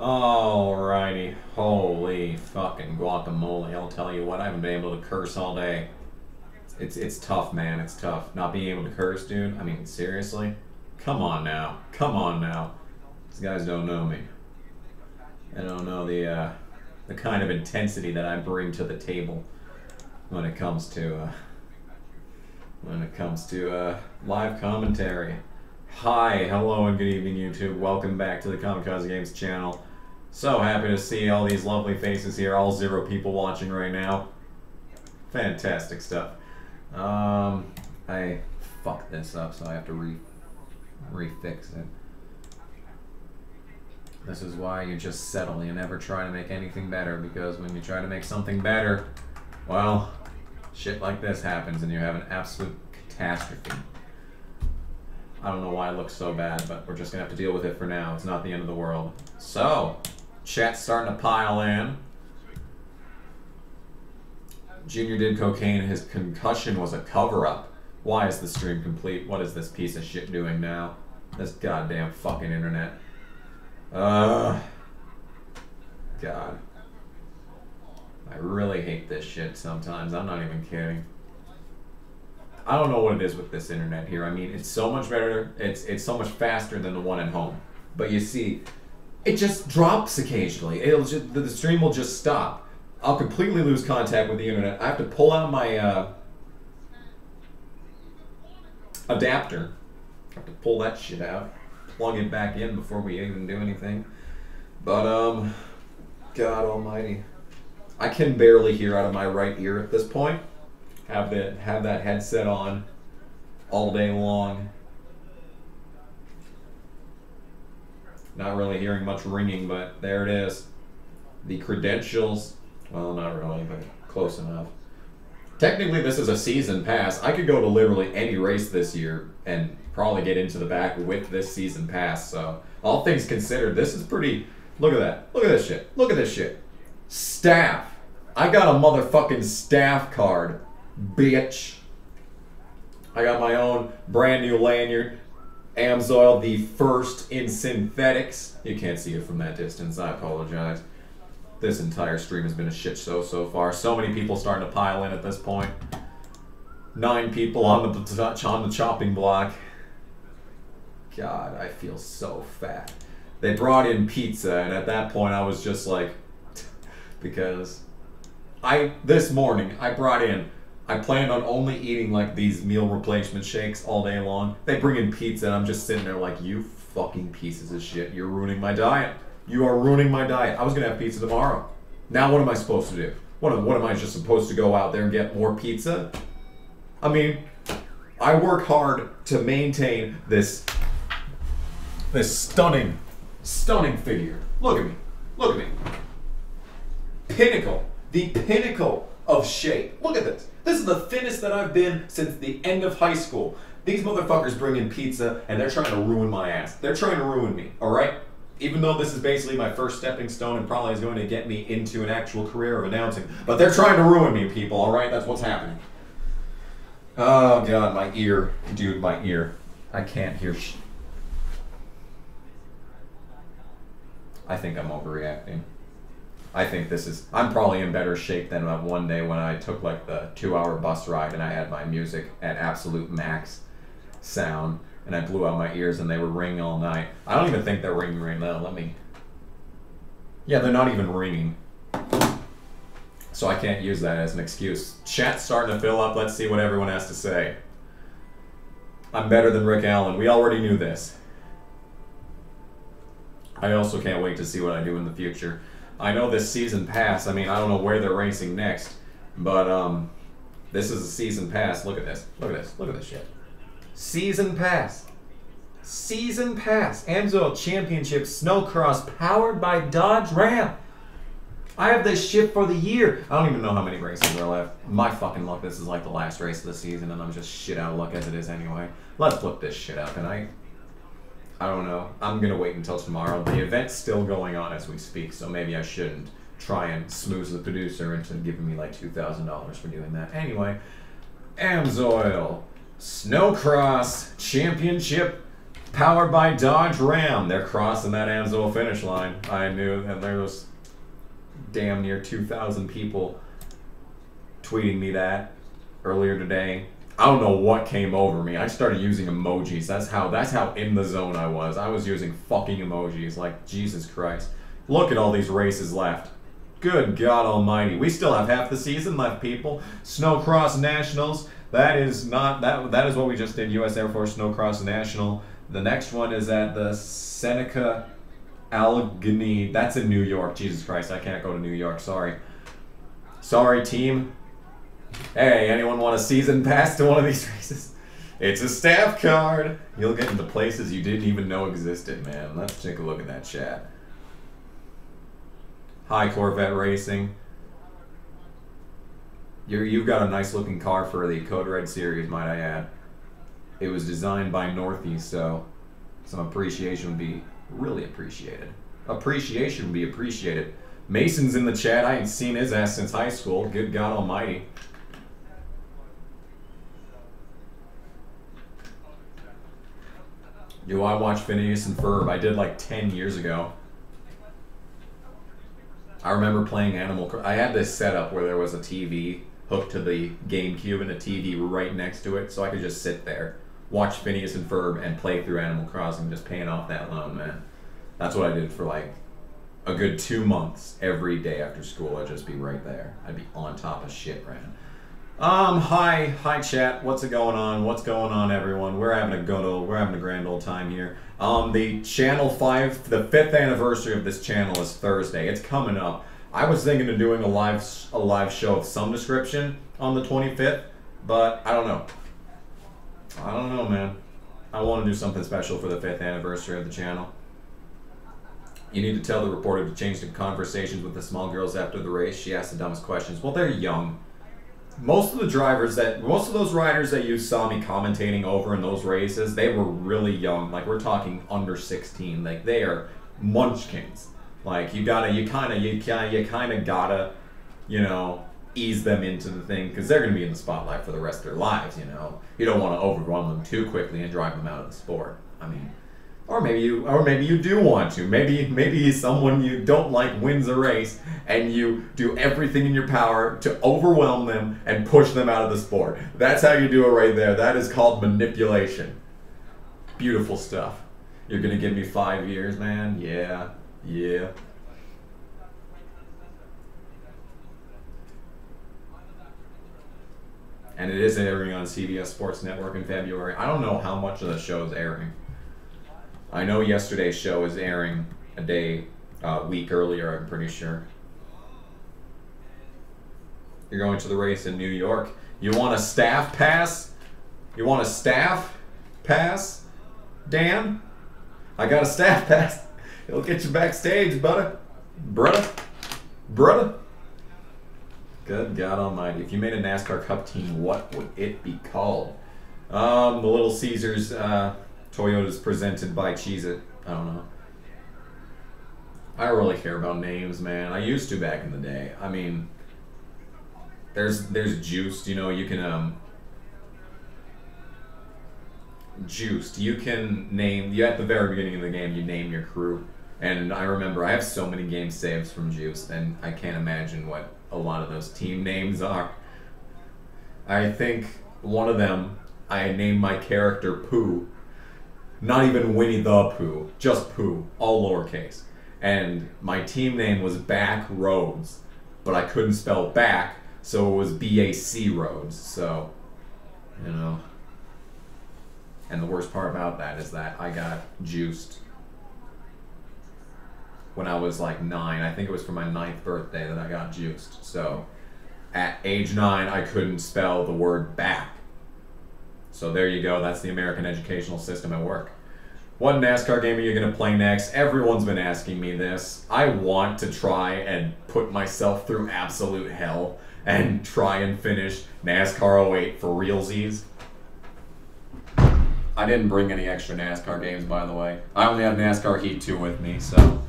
Alrighty. Holy fucking guacamole. I'll tell you what, I haven't been able to curse all day. It's tough, man. It's tough. Not being able to curse, dude. I mean, seriously? Come on now. Come on now. These guys don't know me. They don't know the kind of intensity that I bring to the table when it comes to live commentary. Hi, hello, and good evening, YouTube. Welcome back to the Kamikaze Games channel. So happy to see all these lovely faces here. All 0 people watching right now. Fantastic stuff. I fucked this up, so I have to refix it. This is why you just settle. You never try to make anything better, because when you try to make something better, well, shit like this happens and you have an absolute catastrophe. I don't know why it looks so bad, but we're just gonna have to deal with it for now. It's not the end of the world. So, chat's starting to pile in. Junior did cocaine. His concussion was a cover-up. Why is the stream complete? What is this piece of shit doing now? This goddamn fucking internet. God. I really hate this shit sometimes. I'm not even kidding. I don't know what it is with this internet here. I mean, it's so much better. It's so much faster than the one at home. But you see, it just drops occasionally. The stream will just stop. I'll completely lose contact with the internet. I have to pull out my adapter. I have to pull that shit out, plug it back in before we even do anything. But God almighty, I can barely hear out of my right ear at this point. Have that headset on all day long. Not really hearing much ringing, but there it is. The credentials, well, not really, but close enough. Technically, this is a season pass. I could go to literally any race this year and probably get into the back with this season pass. So, all things considered, this is pretty... Look at that. Look at this shit. Look at this shit. Staff. I got a motherfucking staff card. Bitch. I got my own brand new lanyard. Amsoil, the first in synthetics. You can't see it from that distance. I apologize. This entire stream has been a shit show so far. So many people starting to pile in at this point. 9 people on the chopping block. God, I feel so fat. They brought in pizza, and at that point I was just like, because this morning I planned on only eating like these meal replacement shakes all day long. They bring in pizza and I'm just sitting there like, you fucking pieces of shit. You're ruining my diet. You are ruining my diet. I was gonna have pizza tomorrow. Now what am I supposed to do? What am I just supposed to go out there and get more pizza? I mean, I work hard to maintain this stunning figure. Look at me. Look at me. Pinnacle. The pinnacle of shape. Look at this. This is the thinnest that I've been since the end of high school. These motherfuckers bring in pizza and they're trying to ruin my ass. They're trying to ruin me, alright? Even though this is basically my first stepping stone and probably is going to get me into an actual career of announcing. But they're trying to ruin me, people, alright? That's what's happening. Oh, God, my ear. Dude, my ear. I can't hear shit. I think I'm overreacting. I think I'm probably in better shape than one day when I took like the 2-hour bus ride and I had my music at absolute max sound and I blew out my ears and they were ringing all night. I don't even think they're ringing right now. Yeah, they're not even ringing. So I can't use that as an excuse. Chat's starting to fill up. Let's see what everyone has to say. I'm better than Rick Allen. We already knew this. I also can't wait to see what I do in the future. I know this season pass, I mean, I don't know where they're racing next, but this is a season pass. Look at this. Look at this. Look at this shit. Season pass. Season pass. AMSOIL Championship Snowcross powered by Dodge Ram. I have this shit for the year. I don't even know how many races are left. My fucking luck, this is like the last race of the season and I'm just shit out of luck as it is anyway. Let's flip this shit out tonight. I don't know. I'm going to wait until tomorrow. The event's still going on as we speak, so maybe I shouldn't try and smooth the producer into giving me like $2,000 for doing that. Anyway, AMSOIL Snowcross Championship Powered by Dodge Ram. They're crossing that Amsoil finish line. I knew, and there was damn near 2,000 people tweeting me that earlier today. I don't know what came over me. I started using emojis. That's how in the zone I was. I was using fucking emojis. Like, Jesus Christ. Look at all these races left. Good God Almighty. We still have half the season left, people. Snocross Nationals. That is what we just did. U.S. Air Force Snocross National. The next one is at the Seneca Allegheny. That's in New York. Jesus Christ, I can't go to New York. Sorry. Sorry, team. Hey, anyone want a season pass to one of these races? It's a staff card. You'll get into places you didn't even know existed, man. Let's take a look at that chat. Hi, Corvette Racing. You've got a nice looking car for the Code Red series, might I add. It was designed by Northeast, so some appreciation would be really appreciated. Appreciation would be appreciated. Mason's in the chat. I ain't seen his ass since high school. Good God Almighty. Do I watch Phineas and Ferb? I did like 10 years ago. I remember playing Animal Crossing. I had this setup where there was a TV hooked to the GameCube and a TV right next to it, so I could just sit there, watch Phineas and Ferb, and play through Animal Crossing, just paying off that loan, man. That's what I did for like a good 2 months. Every day after school, I'd just be right there. I'd be on top of shit, man. Hi chat. What's going on? What's going on, everyone? We're having a grand old time here. The channel 5, the 5th anniversary of this channel is Thursday. It's coming up. I was thinking of doing a live show of some description on the 25th, but I don't know. I don't know, man. I want to do something special for the 5th anniversary of the channel. You need to tell the reporter to change the conversations with the small girls after the race. She asked the dumbest questions. Well, they're young. Most of those riders that you saw me commentating over in those races, they were really young. Like, we're talking under 16. Like, they are munchkins. Like, you kind of gotta, you know, ease them into the thing, because they're gonna be in the spotlight for the rest of their lives. You know, you don't want to overrun them too quickly and drive them out of the sport. I mean, or maybe you do want to. Maybe someone you don't like wins a race, and you do everything in your power to overwhelm them and push them out of the sport. That's how you do it right there. That is called manipulation. Beautiful stuff. You're gonna give me 5 years, man? Yeah. Yeah. And it is airing on CBS Sports Network in February. I don't know how much of the show is airing. I know yesterday's show is airing a week earlier, I'm pretty sure. You're going to the race in New York. You want a staff pass? You want a staff pass, Dan? I got a staff pass. It'll get you backstage, brother. Good God Almighty. If you made a NASCAR Cup team, what would it be called? The Little Caesars Toyota's presented by Cheez-It. I don't know. I don't really care about names, man. I used to back in the day. I mean, there's Juiced. You know, you can Juiced. You can name. You at the very beginning of the game, you name your crew. And I remember I have so many game saves from Juiced, and I can't imagine what a lot of those team names are. I think one of them, I named my character Pooh. Not even Winnie the Pooh, just Pooh, all lowercase. And my team name was Back Rhodes, but I couldn't spell back, so it was B-A-C Rhodes. So, you know. And the worst part about that is that I got juiced when I was like 9. I think it was for my 9th birthday that I got juiced. So at age 9, I couldn't spell the word back. So there you go. That's the American educational system at work. What NASCAR game are you going to play next? Everyone's been asking me this. I want to try and put myself through absolute hell and try and finish NASCAR 08 for realsies. I didn't bring any extra NASCAR games, by the way. I only have NASCAR Heat 2 with me, so...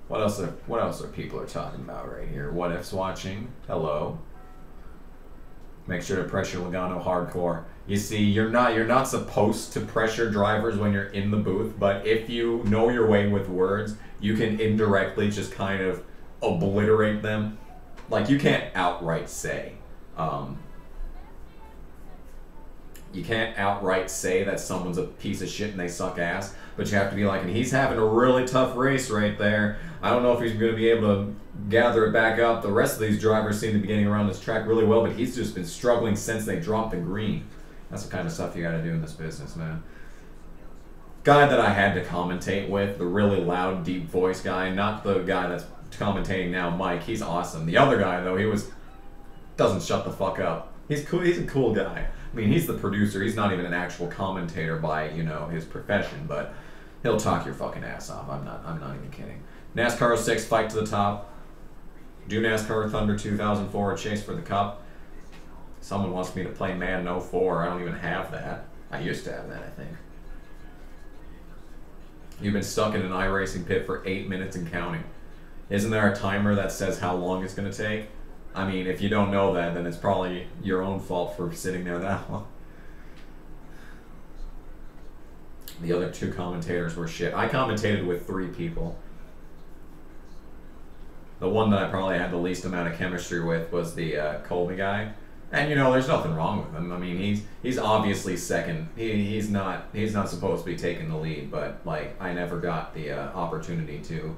What else are people talking about right here? What If's watching? Hello. Make sure to pressure Logano hardcore. You see, you're not supposed to pressure drivers when you're in the booth, but if you know your way with words, you can indirectly just kind of obliterate them. Like, you can't outright say, that someone's a piece of shit and they suck ass, but you have to be like, and he's having a really tough race right there. I don't know if he's going to be able to gather it back up. The rest of these drivers seem to be getting around this track really well, but he's just been struggling since they dropped the green. That's the kind of stuff you got to do in this business, man. Guy that I had to commentate with, the really loud, deep voice guy, not the guy that's commentating now, Mike. He's awesome. The other guy, though, doesn't shut the fuck up. He's cool. He's a cool guy. I mean, he's the producer. He's not even an actual commentator by, you know, his profession, but he'll talk your fucking ass off. I'm not even kidding. NASCAR 06, fight to the top. Do NASCAR Thunder 2004, a chase for the cup. Someone wants me to play Madden 04. I don't even have that. I used to have that, I think. You've been stuck in an iRacing pit for 8 minutes and counting. Isn't there a timer that says how long it's going to take? I mean, if you don't know that, then it's probably your own fault for sitting there that long. The other two commentators were shit. I commentated with 3 people. The one that I probably had the least amount of chemistry with was the Colby guy. And, you know, there's nothing wrong with him. I mean, he's obviously second. He's not supposed to be taking the lead, but, like, I never got the opportunity to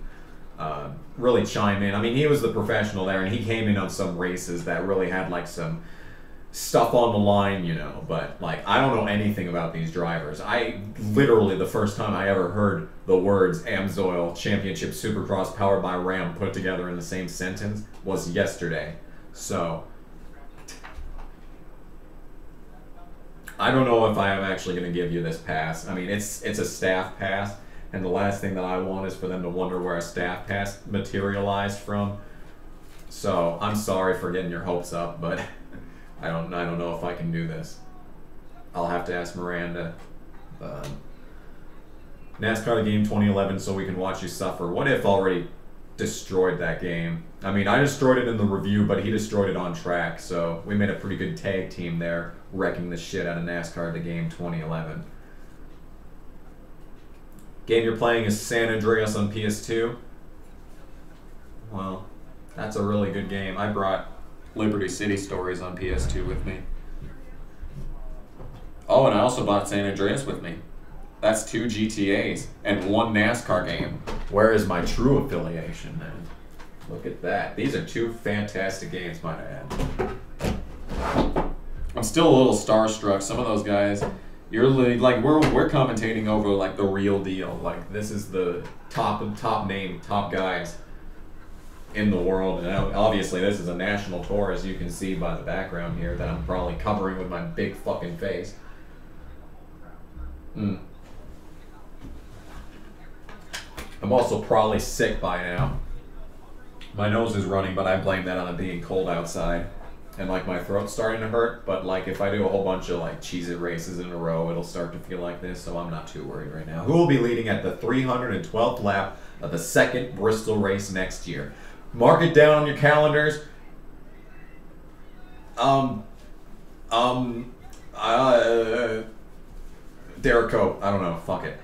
really chime in. I mean, he was the professional there, and he came in on some races that really had, like, some stuff on the line, you know, but, like, I don't know anything about these drivers. Literally, the first time I ever heard the words Amsoil Championship Supercross powered by Ram put together in the same sentence was yesterday. So I don't know if I am actually going to give you this pass. I mean, it's a staff pass, and the last thing that I want is for them to wonder where a staff pass materialized from. So I'm sorry for getting your hopes up, but I don't know if I can do this. I'll have to ask Miranda. NASCAR the game 2011 so we can watch you suffer. What if already destroyed that game? I mean, I destroyed it in the review, but he destroyed it on track, so we made a pretty good tag team there, wrecking the shit out of NASCAR the game 2011. Game you're playing is San Andreas on PS2. Well, that's a really good game. I brought Liberty City Stories on PS2 with me. Oh, and I also bought San Andreas with me. That's 2 GTAs and 1 NASCAR game. Where is my true affiliation, man? Look at that. These are 2 fantastic games, might I add. I'm still a little starstruck. Some of those guys, you're like, we're commentating over like the real deal. Like, this is the top name, top guys in the world, and obviously this is a national tour, as you can see by the background here that I'm probably covering with my big fucking face. I'm also probably sick by now. My nose is running, but I blame that on it being cold outside. And like my throat's starting to hurt, but like if I do a whole bunch of like Cheez-It races in a row, it'll start to feel like this, so I'm not too worried right now. Who will be leading at the 312th lap of the 2nd Bristol race next year? Mark it down on your calendars. Derek Cope. I don't know. Fuck it.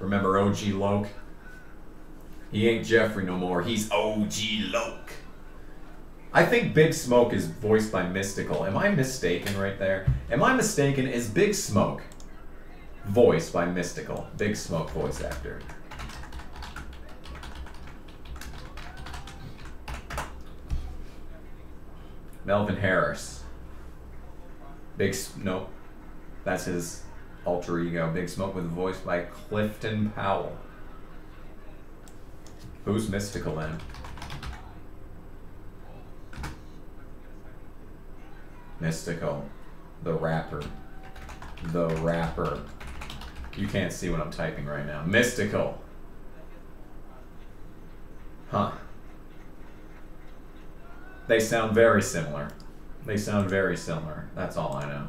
Remember OG Loke? He ain't Jeffrey no more. He's OG Loke. I think Big Smoke is voiced by Mystical. Am I mistaken right there? Am I mistaken? Is Big Smoke voiced by Mystical? Big Smoke voice actor. Melvin Harris. Nope. That's his alter ego. Big Smoke with voice by Clifton Powell. Who's Mystical then? Mystical. The rapper. The rapper. You can't see what I'm typing right now. Mystical. Huh. They sound very similar. They sound very similar. That's all I know.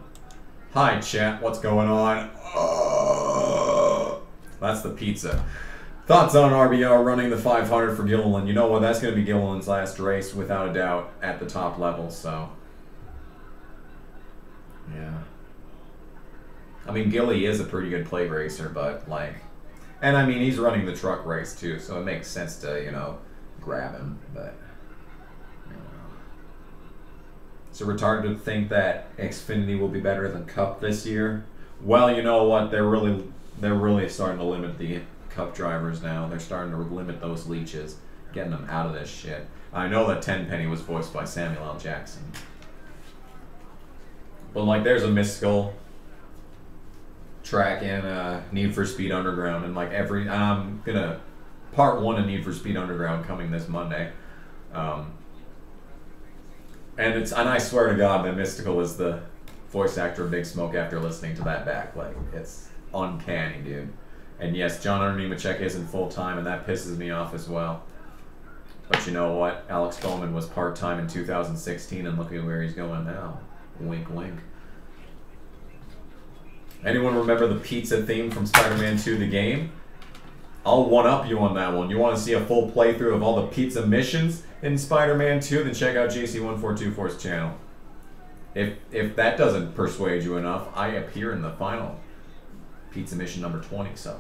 Hi, chat. What's going on? That's the pizza. Thoughts on RBR running the 500 for Gilliland? You know what? That's going to be Gilliland's last race, without a doubt, at the top level, so Yeah. I mean, Gilly is a pretty good plate racer, but like, and I mean, he's running the truck race too, so it makes sense to, you know, grab him, but, you know. So retarded to think that Xfinity will be better than Cup this year. Well, you know what? They're really starting to limit the Cup drivers now. They're starting to limit those leeches, getting them out of this shit. I know that Tenpenny was voiced by Samuel L. Jackson. But like, there's a mystical track in Need for Speed Underground, and like I'm gonna part 1 of Need for Speed Underground coming this Monday, and I swear to God that Mystical is the voice actor of Big Smoke after listening to that back. Like, it's uncanny, dude. And yes, John Hunter Nemechek isn't full time, and that pisses me off as well. But you know what? Alex Bowman was part time in 2016, and look at where he's going now. Wink, wink. Anyone remember the pizza theme from Spider-Man 2 the game? I'll one-up you on that one. You want to see a full playthrough of all the pizza missions in Spider-Man 2? Then check out JC1424's channel. If that doesn't persuade you enough, I appear in the final pizza mission number 20, so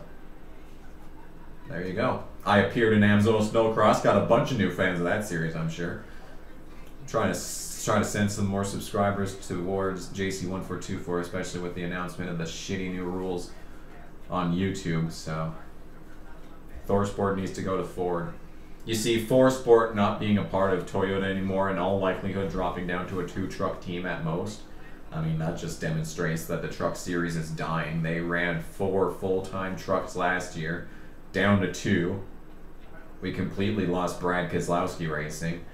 there you go. I appeared in Amsoil Snowcross. Got a bunch of new fans of that series, I'm sure. Trying to send some more subscribers towards JC1424, especially with the announcement of the shitty new rules on YouTube. So ThorSport needs to go to Ford. You see, ThorSport not being a part of Toyota anymore, in all likelihood dropping down to a 2-truck team at most. I mean, that just demonstrates that the truck series is dying. They ran 4 full-time trucks last year, down to 2. We completely lost Brad Keselowski Racing.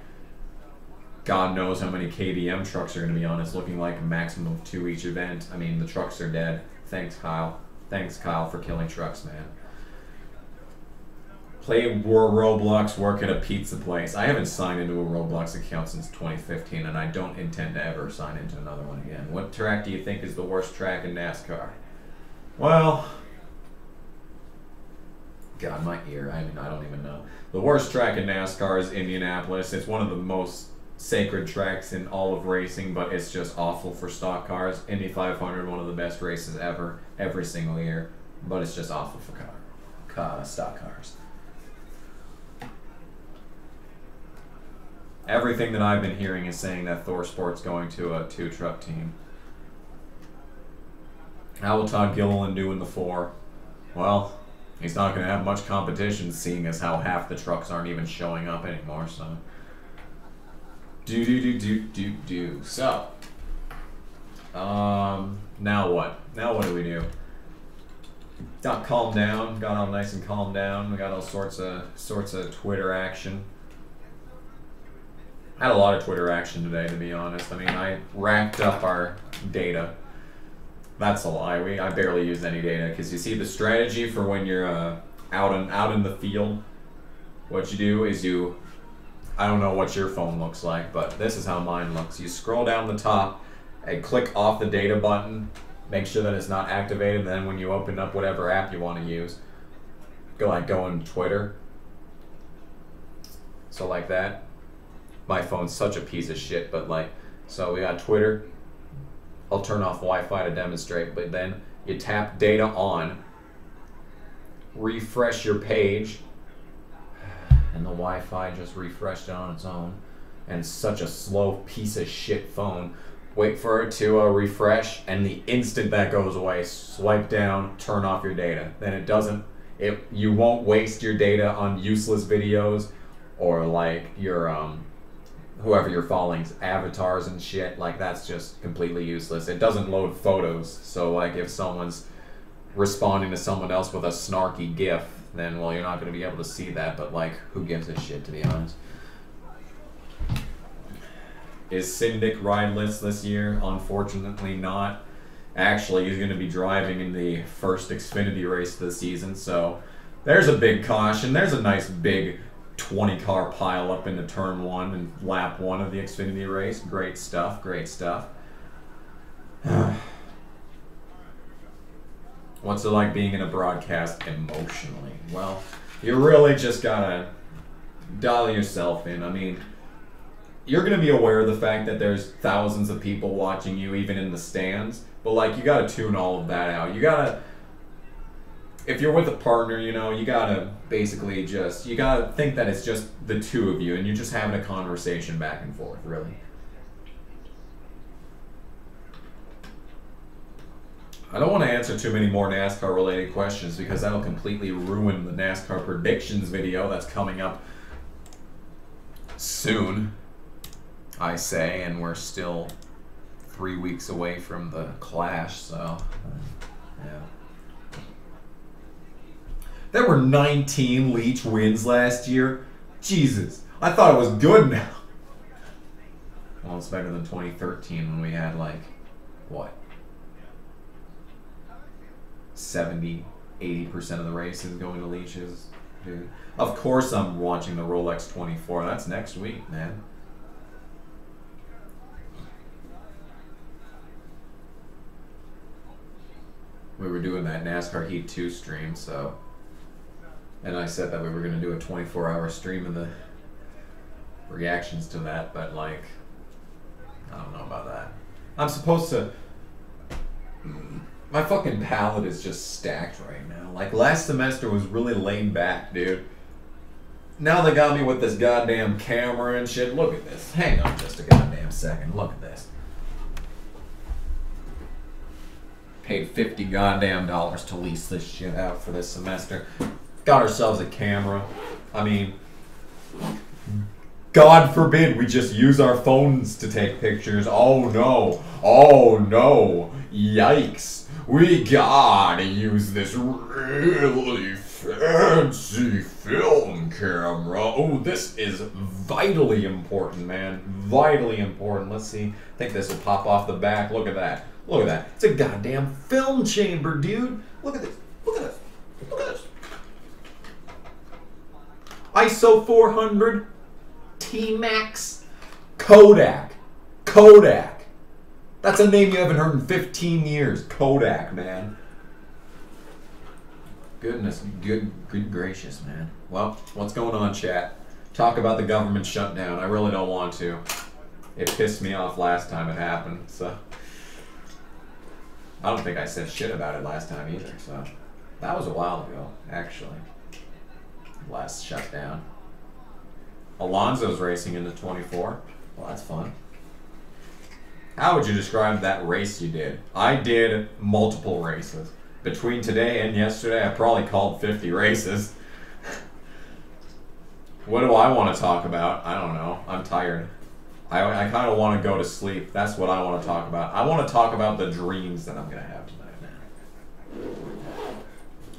God knows how many KDM trucks are going to be on. It's looking like a maximum of 2 each event. I mean, the trucks are dead. Thanks, Kyle. Thanks, Kyle, for killing trucks, man. Play Roblox, work at a pizza place. I haven't signed into a Roblox account since 2015, and I don't intend to ever sign into another one again. What track do you think is the worst track in NASCAR? Well, God, my ear. I mean, I don't even know. The worst track in NASCAR is Indianapolis. It's one of the most sacred tracks in all of racing, but it's just awful for stock cars. Indy 500, one of the best races ever, every single year, but it's just awful for stock cars. Everything that I've been hearing is saying that ThorSport's going to a 2-truck team. How will Todd Gilliland do in the 4? Well, he's not going to have much competition, seeing as how half the trucks aren't even showing up anymore, so. So, now what? Now what do we do? Got calmed down, got all nice and calmed down. We got all sorts of Twitter action. Had a lot of Twitter action today, to be honest. I mean, I racked up our data. That's a lie. I barely use any data, because you see the strategy for when you're out in the field. What you do is I don't know what your phone looks like, but this is how mine looks. You scroll down the top and click off the data button. Make sure that it's not activated. And then when you open up whatever app you want to use, go into Twitter. So like that. My phone's such a piece of shit, but like, so we got Twitter. I'll turn off Wi-Fi to demonstrate, but then you tap data on, refresh your page, and the Wi-Fi just refreshed it on its own. And it's such a slow piece of shit phone. Wait for it to refresh, and the instant that goes away, swipe down, turn off your data. Then you won't waste your data on useless videos or like your whoever you're following's avatars and shit. Like, that's just completely useless. It doesn't load photos, so like if someone's responding to someone else with a snarky gif, then well, you're not going to be able to see that. But like, who gives a shit, to be honest? Is Syndic rideless this year? Unfortunately not. Actually, he's going to be driving in the first Xfinity race of the season, so there's a big caution. There's a nice big 20-car pile up into turn 1 and lap 1 of the Xfinity race. Great stuff, great stuff. What's it like being in a broadcast emotionally? Well, you really just gotta dial yourself in. I mean, you're going to be aware of the fact that there's thousands of people watching you, even in the stands. But, like, you got to tune all of that out. You got to, if you're with a partner, you know, you got to basically just, you got to think that it's just the two of you and you're just having a conversation back and forth, really. I don't want to answer too many more NASCAR related questions because that'll completely ruin the NASCAR predictions video that's coming up soon, I say, and we're still 3 weeks away from the Clash, so yeah. There were 19 Leach wins last year. Jesus, I thought it was good now. Well, it's better than 2013 when we had, like, what? 70, 80% of the races going to Leaches, dude. Of course I'm watching the Rolex 24. That's next week, man. We were doing that NASCAR Heat 2 stream, so... And I said that we were going to do a 24-hour stream of the reactions to that, but, like... I don't know about that. I'm supposed to... My fucking palate is just stacked right now. Like, last semester was really laid back, dude. Now they got me with this goddamn camera and shit. Look at this. Hang on just a goddamn second. Look at this. Paid $50 goddamn to lease this shit out for this semester. Got ourselves a camera. I mean, God forbid we just use our phones to take pictures. Oh no. Oh no. Yikes. We gotta use this really fancy film camera. Oh, this is vitally important, man. Vitally important. Let's see. I think this will pop off the back. Look at that. Look at that. It's a goddamn film chamber, dude. Look at this. Look at this. Look at this. ISO 400. T-Max. Kodak. Kodak. That's a name you haven't heard in 15 years. Kodak, man. Goodness, good gracious, man. Well, what's going on, chat? Talk about the government shutdown. I really don't want to. It pissed me off last time it happened, so. I don't think I said shit about it last time either, so. That was a while ago, actually. Last shutdown. Alonso's racing into 24. Well, that's fun. How would you describe that race you did? I did multiple races. Between today and yesterday, I probably called 50 races. What do I want to talk about? I don't know. I'm tired. I kind of want to go to sleep. That's what I want to talk about. I want to talk about the dreams that I'm going to have tonight, man.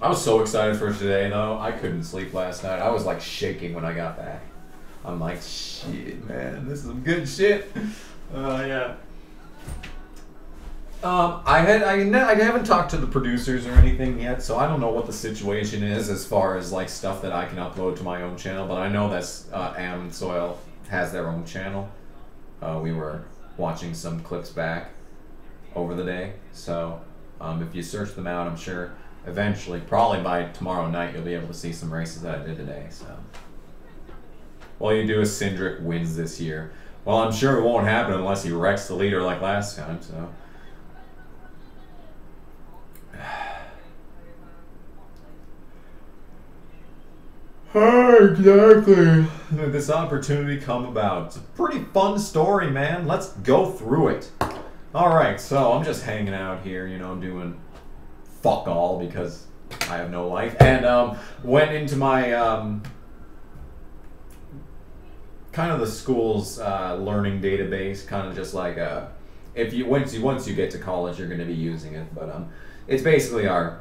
I was so excited for today, though. I couldn't sleep last night. I was, like, shaking when I got back. I'm like, shit, man. This is some good shit. Yeah. I haven't talked to the producers or anything yet, so I don't know what the situation is as far as like stuff that I can upload to my own channel. But I know that Am and Soil has their own channel. We were watching some clips back over the day, so if you search them out, I'm sure eventually, probably by tomorrow night, you'll be able to see some races that I did today. So, all you do is Cindric wins this year. Well, I'm sure it won't happen unless he wrecks the leader like last time. So. Exactly. This opportunity come about. It's a pretty fun story, man. Let's go through it. Alright, so I'm just hanging out here, you know, doing fuck all because I have no life. And went into my kind of the school's learning database, kind of just like if you once you get to college, you're going to be using it. But it's basically our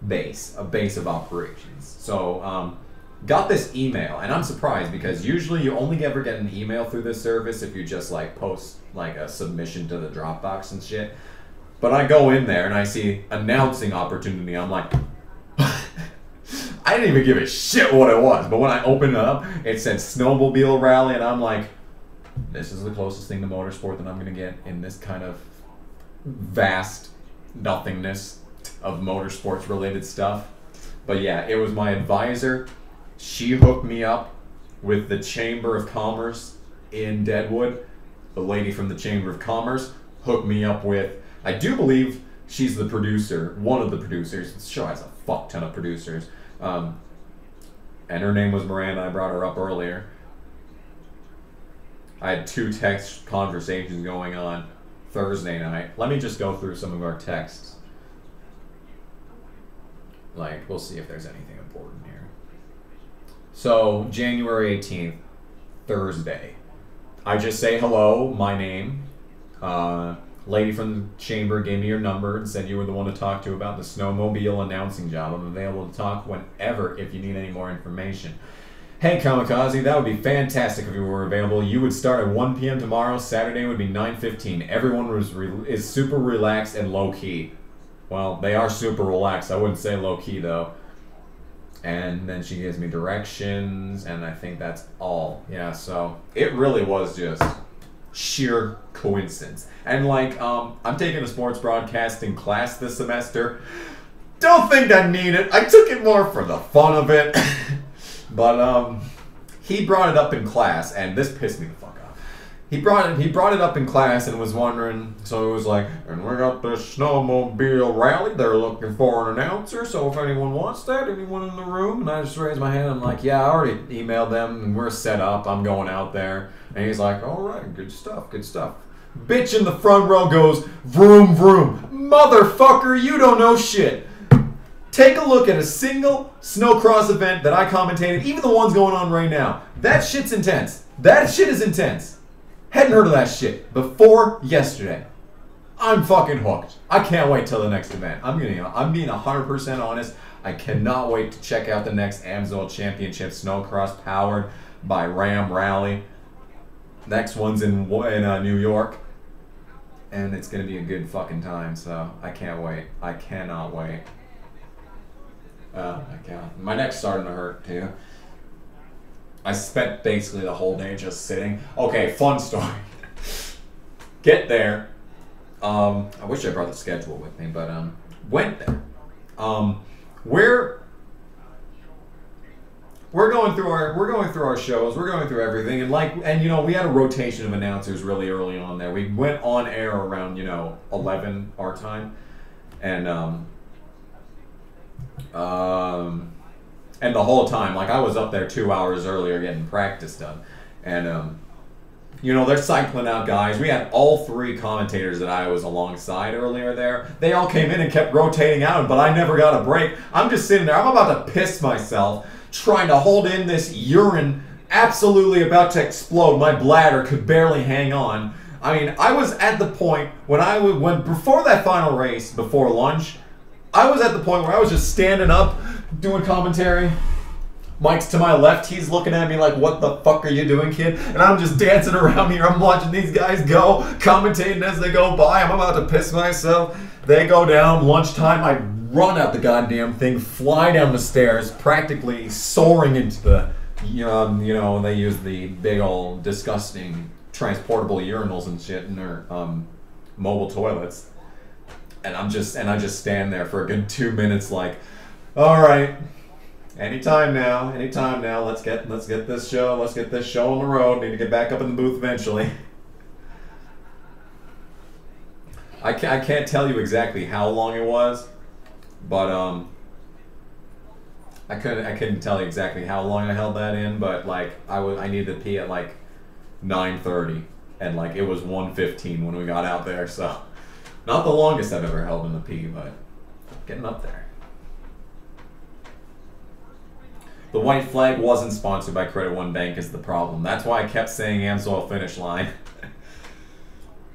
base of operations. So got this email, and I'm surprised because usually you only ever get an email through this service if you just like post like a submission to the Dropbox and shit. But I go in there and I see announcing opportunity. I'm like, I didn't even give a shit what it was. But when I opened it up, it said snowmobile rally, and I'm like, this is the closest thing to motorsport that I'm gonna get in this kind of vast nothingness of motorsports related stuff. But yeah, it was my advisor. She hooked me up with the Chamber of Commerce in Deadwood, the lady from the Chamber of Commerce, hooked me up with, I do believe she's the producer, one of the producers. The show has a fuck ton of producers. And her name was Miranda. I brought her up earlier. I had 2 text conversations going on Thursday night. Let me just go through some of our texts. Like, we'll see if there's anything important here. So, January 18th, Thursday. I just say hello, my name. Lady from the chamber gave me your number and said you were the one to talk to about the snowmobile announcing job. I'm available to talk whenever if you need any more information. Hey Kamikaze, that would be fantastic if you were available. You would start at 1 p.m. tomorrow. Saturday would be 9:15. Everyone is super relaxed and low-key. Well, they are super relaxed. I wouldn't say low-key, though. And then she gives me directions, and I think that's all. Yeah, so it really was just sheer coincidence. And, like, I'm taking a sports broadcasting class this semester. Don't think I need it. I took it more for the fun of it. But he brought it up in class, and this pissed me the fuck off. He brought it up in class and was wondering. So it was like, and we got this snowmobile rally. They're looking for an announcer. So if anyone wants that, anyone in the room, and I just raised my hand. I'm like, yeah, I already emailed them, and we're set up. I'm going out there. And he's like, all right, good stuff, good stuff. Bitch in the front row goes, vroom vroom, motherfucker, you don't know shit. Take a look at a single snowcross event that I commentated, even the ones going on right now. That shit's intense. That shit is intense. Hadn't heard of that shit before yesterday. I'm fucking hooked. I can't wait till the next event. I'm being 100% honest. I cannot wait to check out the next AMSOIL Championship Snowcross powered by Ram Rally. Next one's in New York. And it's going to be a good fucking time, so I can't wait. I cannot wait. Oh my god. My neck's starting to hurt too. I spent basically the whole day just sitting. Okay, fun story. Get there. I wish I brought the schedule with me, but went there. We're going through our shows, we're going through everything, and you know, we had a rotation of announcers really early on there. We went on air around, you know, 11 our time. And the whole time, like, I was up there 2 hours earlier getting practice done. And, you know, they're cycling out guys. We had all 3 commentators that I was alongside earlier there. They all came in and kept rotating out, but I never got a break. I'm just sitting there. I'm about to piss myself, trying to hold in this urine, absolutely about to explode. My bladder could barely hang on. I mean, I was at the point when before that final race, before lunch, I was at the point where I was just standing up, doing commentary. Mike's to my left, he's looking at me like, what the fuck are you doing, kid? And I'm just dancing around here, I'm watching these guys go, commentating as they go by, I'm about to piss myself. They go down, lunchtime, I run out the goddamn thing, fly down the stairs, practically soaring into the, you know, they use the big old disgusting transportable urinals and shit in their mobile toilets. And I just stand there for a good 2 minutes like, all right, anytime now, let's get this show on the road. Need to get back up in the booth eventually. I can't tell you exactly how long it was, but I couldn't tell you exactly how long I held that in, but like I needed to pee at like 9:30, and like it was 1:15 when we got out there, so. Not the longest I've ever held in the pee, but getting up there. The white flag wasn't sponsored by Credit One Bank is the problem. That's why I kept saying AMSOIL Finish Line.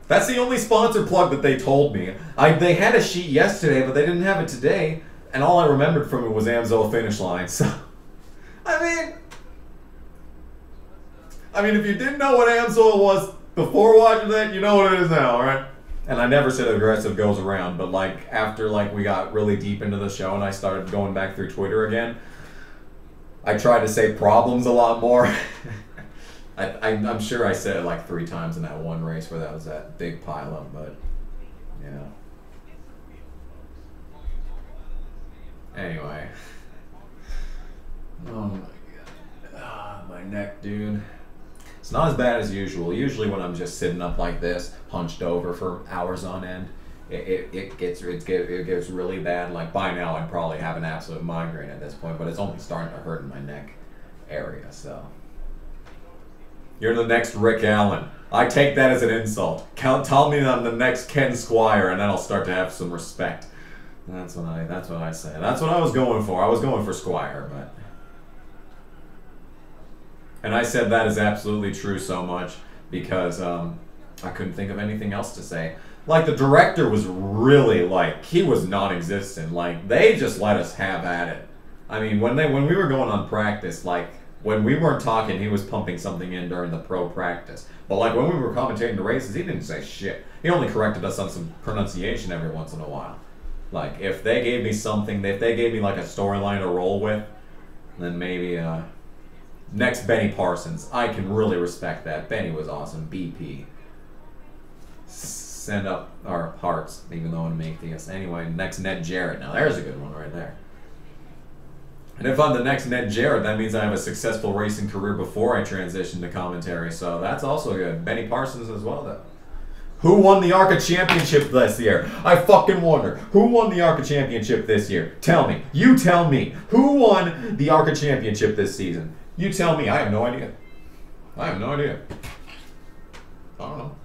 That's the only sponsor plug that they told me. They had a sheet yesterday, but they didn't have it today, and all I remembered from it was AMSOIL Finish Line. So, I mean, if you didn't know what AMSOIL was before watching that, you know what it is now, all right? And I never said aggressive goes around, but like after like we got really deep into the show and I started going back through Twitter again, I tried to say problems a lot more. I'm sure I said it like 3 times in that one race where that was that big pileup, but yeah. Anyway. Oh my god. Ah, my neck, dude. It's not as bad as usual. Usually when I'm just sitting up like this, hunched over for hours on end, it gets really bad. Like by now I'd probably have an absolute migraine at this point, but it's only starting to hurt in my neck area, so. You're the next Rick Allen. I take that as an insult. Tell me I'm the next Ken Squire, and then I'll start to have some respect. That's what I say. That's what I was going for. I was going for Squire, but. And I said that is absolutely true so much because I couldn't think of anything else to say. Like, the director was really, like, he was non-existent. Like, they just let us have at it. I mean, when we were going on practice, like, when we weren't talking, he was pumping something in during the pro practice. But, like, when we were commentating the races, he didn't say shit. He only corrected us on some pronunciation every once in a while. Like, if they gave me something, if they gave me, like, a storyline to roll with, then maybe, next Benny Parsons. I can really respect that. Benny was awesome. BP. Send up our hearts, even though I'm an atheist. Anyway, next Ned Jarrett. Now there's a good one right there. And if I'm the next Ned Jarrett, that means I have a successful racing career before I transition to commentary. So that's also good. Benny Parsons as well, though. Who won the ARCA Championship this year? I fucking wonder. Who won the ARCA Championship this year? Tell me. You tell me. Who won the ARCA Championship this season? You tell me. I have no idea. I have no idea. I don't know.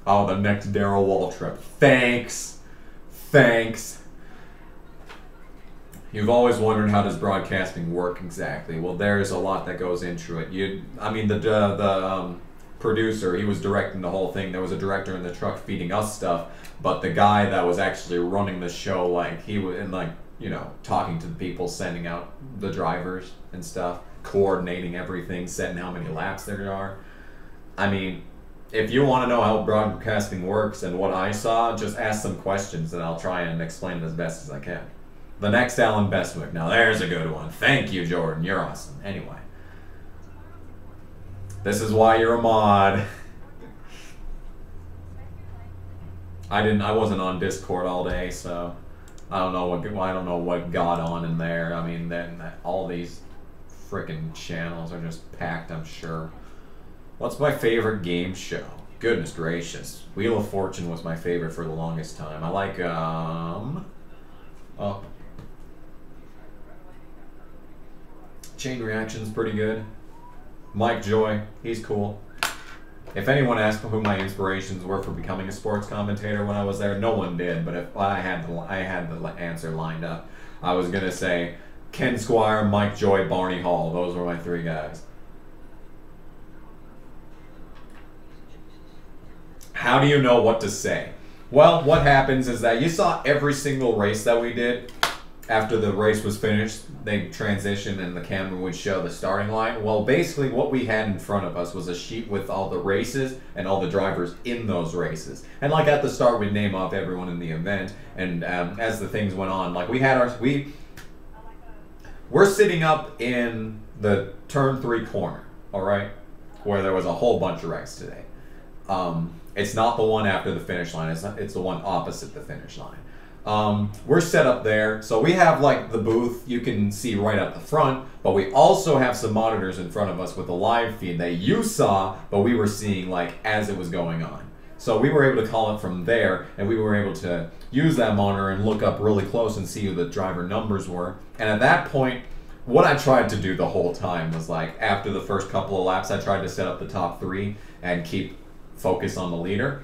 Oh, the next Darrell Waltrip. Thanks. Thanks. You've always wondered how does broadcasting work exactly. Well, there's a lot that goes into it. The producer, he was directing the whole thing. There was a director in the truck feeding us stuff, but the guy that was actually running the show, like he was in, like, you know, talking to the people, sending out the drivers and stuff, coordinating everything, setting how many laps there are. I mean, if you want to know how broadcasting works and what I saw, just ask some questions and I'll try and explain it as best as I can. The next Alan Bestwick. Now there's a good one. Thank you, Jordan. You're awesome. Anyway. This is why you're a mod. I wasn't on Discord all day, so I don't know what got on in there. I mean, then all these freaking channels are just packed, I'm sure. What's my favorite game show? Goodness gracious. Wheel of Fortune was my favorite for the longest time. I like, Chain Reaction's pretty good. Mike Joy, he's cool. If anyone asked who my inspirations were for becoming a sports commentator when I was there, no one did, but if I had the answer lined up. I was gonna say Ken Squire, Mike Joy, Barney Hall. Those were my three guys. How do you know what to say? Well, what happens is that you saw every single race that we did. After the race was finished, they transitioned and the camera would show the starting line. Well, basically what we had in front of us was a sheet with all the races and all the drivers in those races. And like at the start, we'd name off everyone in the event. And as the things went on, like we're sitting up in the turn 3 corner, all right, where there was a whole bunch of wrecks today. It's not the one after the finish line. It's the one opposite the finish line. We're set up there, so we have like the booth you can see right up the front, but we also have some monitors in front of us with a live feed that you saw, but we were seeing like as it was going on. So we were able to call it from there, and we were able to use that monitor and look up really close and see who the driver numbers were. And at that point, what I tried to do the whole time was like after the first couple of laps, I tried to set up the top 3 and keep focus on the leader.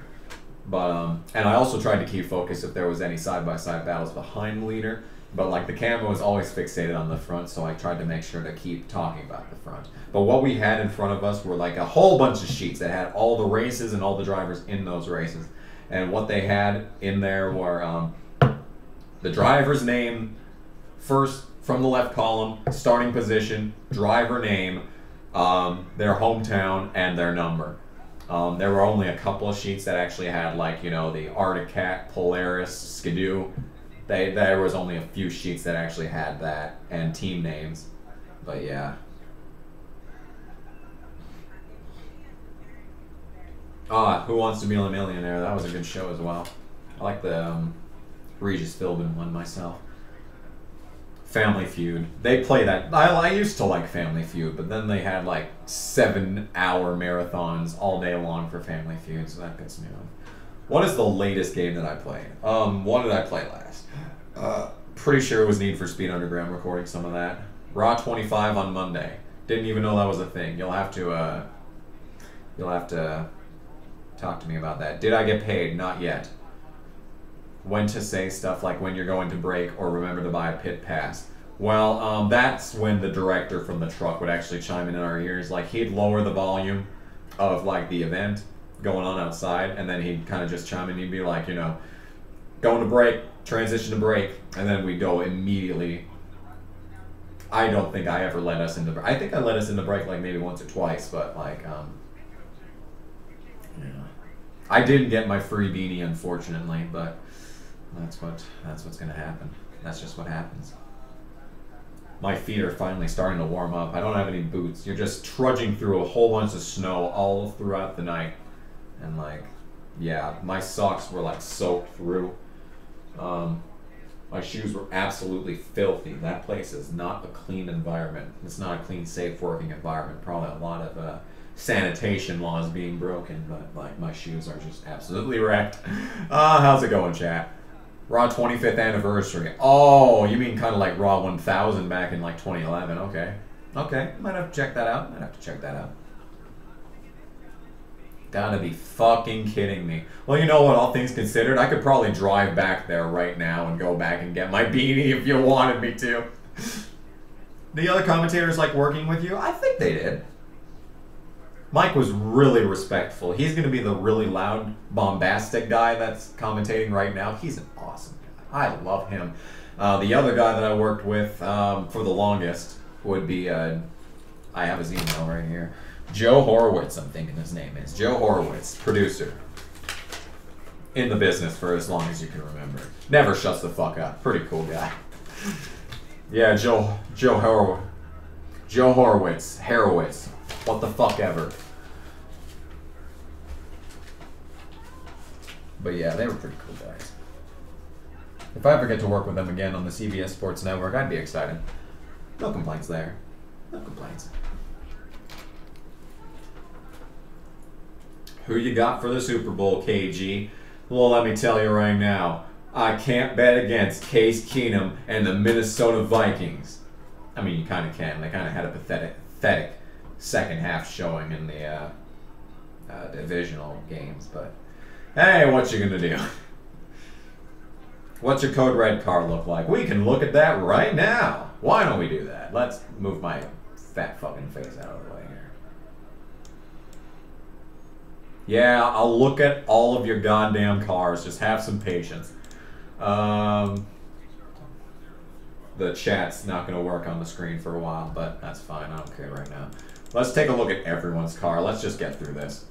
But and I also tried to keep focus if there was any side-by-side battles behind the leader. But like the camera was always fixated on the front, so I tried to make sure to keep talking about the front. But what we had in front of us were like a whole bunch of sheets that had all the races and all the drivers in those races. And what they had in there were the driver's name, first from the left column, starting position, driver name, their hometown, and their number. There were only a couple of sheets that actually had, like, you know, the Arctic Cat, Polaris, Skidoo. There was only a few sheets that actually had that, and team names. But yeah. Who Wants to Be a Millionaire? That was a good show as well. I like the Regis Philbin one myself. Family Feud. They play that. I used to like Family Feud, but then they had like 7-hour marathons all day long for Family Feud, so that pissed me off. What is the latest game that I played? What did I play last? Pretty sure it was Need for Speed Underground, recording some of that. Raw 25 on Monday. Didn't even know that was a thing. You'll have to talk to me about that. Did I get paid? Not yet. When to say stuff like when you're going to break or remember to buy a pit pass. Well, that's when the director from the truck would actually chime in our ears. Like, he'd lower the volume of, like, the event going on outside, and then he'd kind of just chime in. He'd be like, you know, going to break, transition to break, and then we'd go immediately. I don't think I ever let us into break. I think I let us into break, like, maybe once or twice, but, like, yeah. I didn't get my free beanie, unfortunately, but that's what's gonna happen. That's just what happens. My feet are finally starting to warm up. I don't have any boots. You're just trudging through a whole bunch of snow all throughout the night, and like, yeah, my socks were like soaked through. My shoes were absolutely filthy. That place is not a clean environment. It's not a clean, safe working environment. Probably a lot of sanitation laws being broken, but like, my shoes are just absolutely wrecked. How's it going, chat? Raw 25th anniversary. Oh, you mean kind of like Raw 1000 back in like 2011. Okay. Okay, might have to check that out. Gotta be fucking kidding me. Well, you know what, all things considered, I could probably drive back there right now and go back and get my beanie if you wanted me to. The other commentators like working with you? I think they did. Mike was really respectful. He's going to be the really loud, bombastic guy that's commentating right now. He's an awesome guy. I love him. The other guy that I worked with for the longest would be, I have his email right here, Joe Horowitz, I'm thinking his name is. Joe Horowitz, producer. In the business for as long as you can remember. Never shuts the fuck up. Pretty cool guy. Yeah, Joe Horowitz. What the fuck ever. But yeah, they were pretty cool guys. If I ever get to work with them again on the CBS Sports Network, I'd be excited. No complaints there. No complaints. Who you got for the Super Bowl, KG? Well, let me tell you right now, I can't bet against Case Keenum and the Minnesota Vikings. I mean, you kind of can. They kind of had a pathetic second half showing in the divisional games, but hey, what you gonna do? What's your Code Red car look like? We can look at that right now. Why don't we do that? Let's move my fat fucking face out of the way here. Yeah, I'll look at all of your goddamn cars. Just have some patience. The chat's not going to work on the screen for a while, but that's fine. I don't care right now. Let's take a look at everyone's car. Let's just get through this.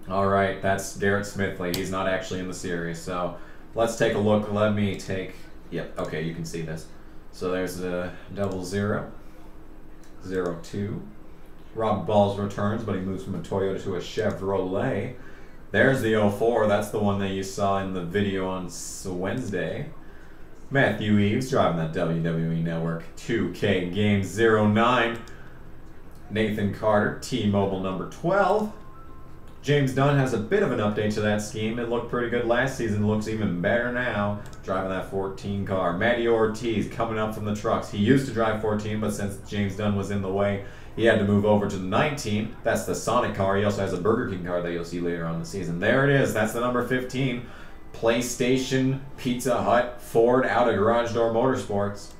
All right, that's Garrett Smithley. He's not actually in the series, so let's take a look. Let me take... Yep, okay, you can see this. So there's a 00, 02. Rob Balls returns, but he moves from a Toyota to a Chevrolet. There's the 04. That's the one that you saw in the video on Wednesday. Matthew Eves driving that WWE Network 2K Games 09. Nathan Carter, T-Mobile number 12. James Dunn has a bit of an update to that scheme. It looked pretty good last season. Looks even better now, driving that 14 car. Matty Ortiz coming up from the trucks. He used to drive 14, but since James Dunn was in the way, he had to move over to the 19. That's the Sonic car. He also has a Burger King car that you'll see later on in the season. There it is. That's the number 15. PlayStation, Pizza Hut, Ford out of Garage Door Motorsports.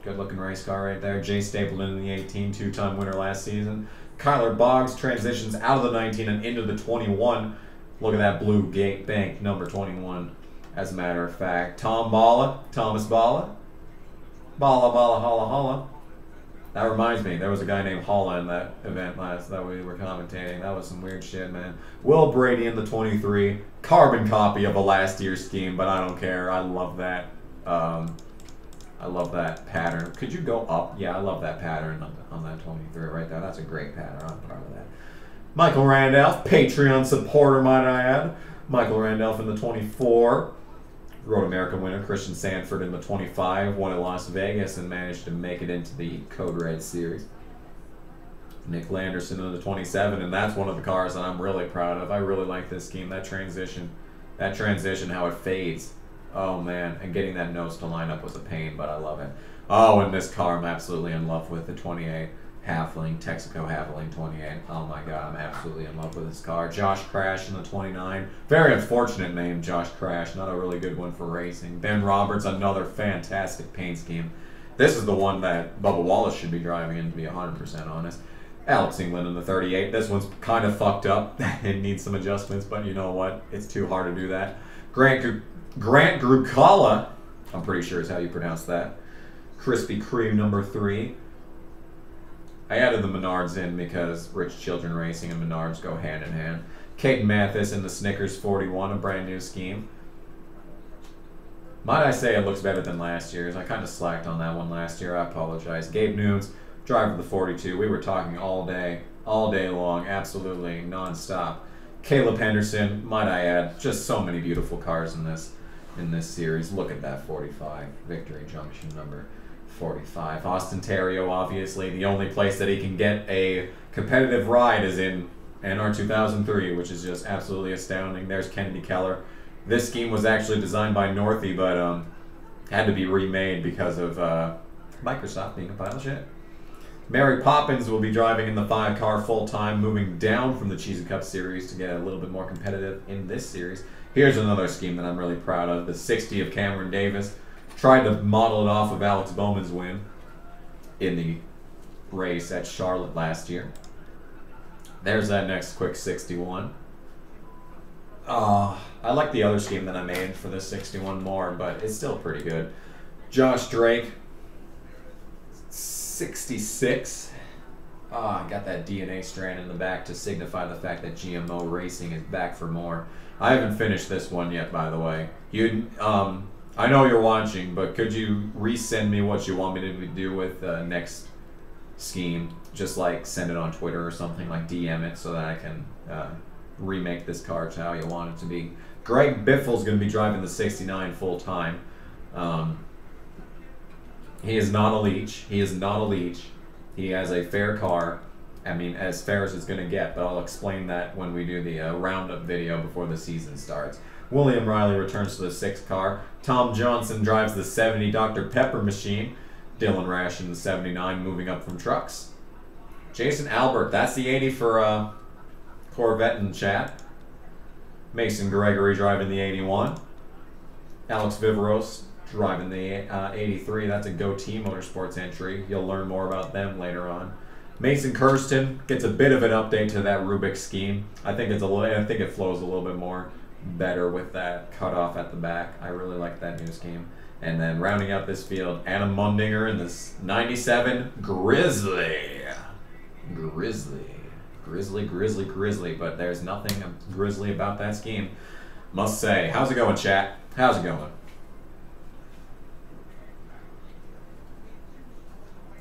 Good looking race car right there. Jay Stapleton in the 18, two-time winner last season. Kyler Boggs transitions out of the 19 and into the 21. Look at that blue gate bank, number 21, as a matter of fact. Thomas Balla. Balla, holla, holla. That reminds me, there was a guy named Holla in that event that we were commentating. That was some weird shit, man. Will Brady in the 23. Carbon copy of a last year's scheme, but I don't care. I love that. I love that pattern. Could you go up? Yeah, I love that pattern on that 23 right there. That's a great pattern. I'm proud of that. Michael Randolph, Patreon supporter, might I add. Michael Randolph in the 24. Road America winner Christian Sanford in the 25, won at Las Vegas and managed to make it into the Code Red Series. Nick Landerson in the 27, and that's one of the cars that I'm really proud of. I really like this scheme. That transition, how it fades. Oh man, and getting that nose to line up was a pain, but I love it. Oh, and this car I'm absolutely in love with, the 28 Halfling, Texaco Halfling 28. Oh my god, I'm absolutely in love with this car. Josh Crash in the 29. Very unfortunate name, Josh Crash. Not a really good one for racing. Ben Roberts, another fantastic paint scheme. This is the one that Bubba Wallace should be driving in, to be 100% honest. Alex England in the 38. This one's kind of fucked up. It needs some adjustments, but you know what? It's too hard to do that. Grant Grukala, I'm pretty sure is how you pronounce that. Krispy Kreme number 3. I added the Menards in because Rich Children Racing and Menards go hand in hand. Caden Mathis in the Snickers 41, a brand new scheme. Might I say it looks better than last year's. I kind of slacked on that one last year. I apologize. Gabe Nunes, driver of the 42. We were talking all day long, absolutely non-stop. Caleb Henderson, might I add, just so many beautiful cars in this series. Look at that 45, Victory Junction number 45. Austin Terrio, obviously, the only place that he can get a competitive ride is in NR 2003, which is just absolutely astounding. There's Kennedy Keller. This scheme was actually designed by Northey, but had to be remade because of Microsoft being a pile of shit. Mary Poppins will be driving in the 5-car full-time, moving down from the Cheez-It Cup series to get a little bit more competitive in this series. Here's another scheme that I'm really proud of, the 60 of Cameron Davis. Tried to model it off of Alex Bowman's win in the race at Charlotte last year. There's that next quick 61. I like the other scheme that I made for this 61 more, but it's still pretty good. Josh Drake, 66. I got that DNA strand in the back to signify the fact that GMO Racing is back for more. I haven't finished this one yet, by the way. I know you're watching, but could you resend me what you want me to do with the next scheme? Just like send it on Twitter or something, like DM it so that I can remake this car to how you want it to be. Greg Biffle's going to be driving the 69 full time. He is not a leech. He is not a leech. He has a fair car. I mean, as fair as it's going to get, but I'll explain that when we do the roundup video before the season starts. William Riley returns to the 6 car. Tom Johnson drives the 70 Dr. Pepper machine. Dylan Rash in the 79, moving up from trucks. Jason Albert, that's the 80 for Corvette in chat. Mason Gregory driving the 81. Alex Viveros driving the 83. That's a Goatee Motorsports entry. You'll learn more about them later on. Mason Kirsten gets a bit of an update to that Rubik scheme. I think it flows a little bit more better with that cutoff at the back. I really like that new scheme. And then rounding out this field, Adam Mundinger in this 97 Grizzly. Grizzly, but there's nothing grizzly about that scheme. Must say. How's it going, chat? How's it going?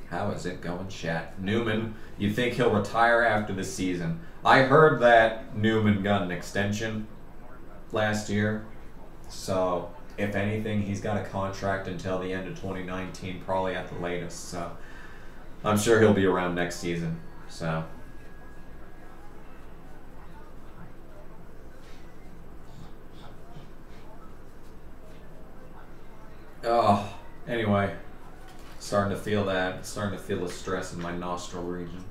How is it going, chat? Newman, you think he'll retire after the season? I heard that Newman got an extension last year, so if anything, he's got a contract until the end of 2019, probably at the latest, so I'm sure he'll be around next season, so. Oh, anyway, starting to feel the stress in my nostril region.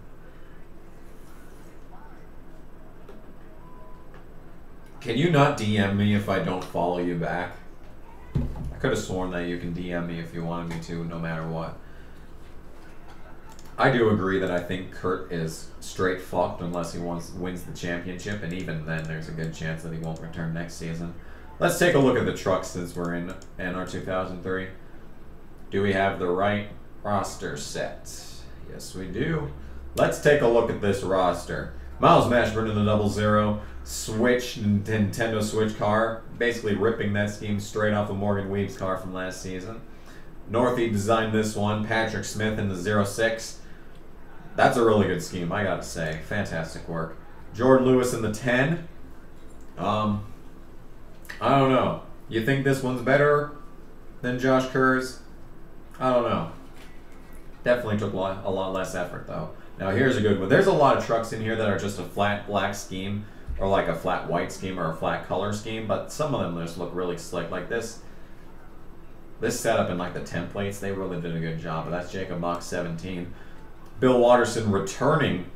Can you not DM me if I don't follow you back? I could have sworn that you can DM me if you wanted me to, no matter what. I do agree that I think Kurt is straight fucked unless he wins the championship, and even then there's a good chance that he won't return next season. Let's take a look at the trucks since we're in NR 2003. Do we have the right roster set? Yes, we do. Let's take a look at this roster. Miles Mashburn in the 00. Switch, Nintendo Switch car, basically ripping that scheme straight off of Morgan Weeb's car from last season. Northey designed this one. Patrick Smith in the 06. That's a really good scheme, I gotta say. Fantastic work. Jordan Lewis in the 10. I don't know. You think this one's better than Josh Kerr's? I don't know. Definitely took a lot less effort, though. Now, here's a good one. There's a lot of trucks in here that are just a flat black scheme, or like a flat white scheme, or a flat color scheme, but some of them just look really slick. Like this setup in like the templates, they really did a good job. But that's Jacob Mach 17. Bill Watterson returning.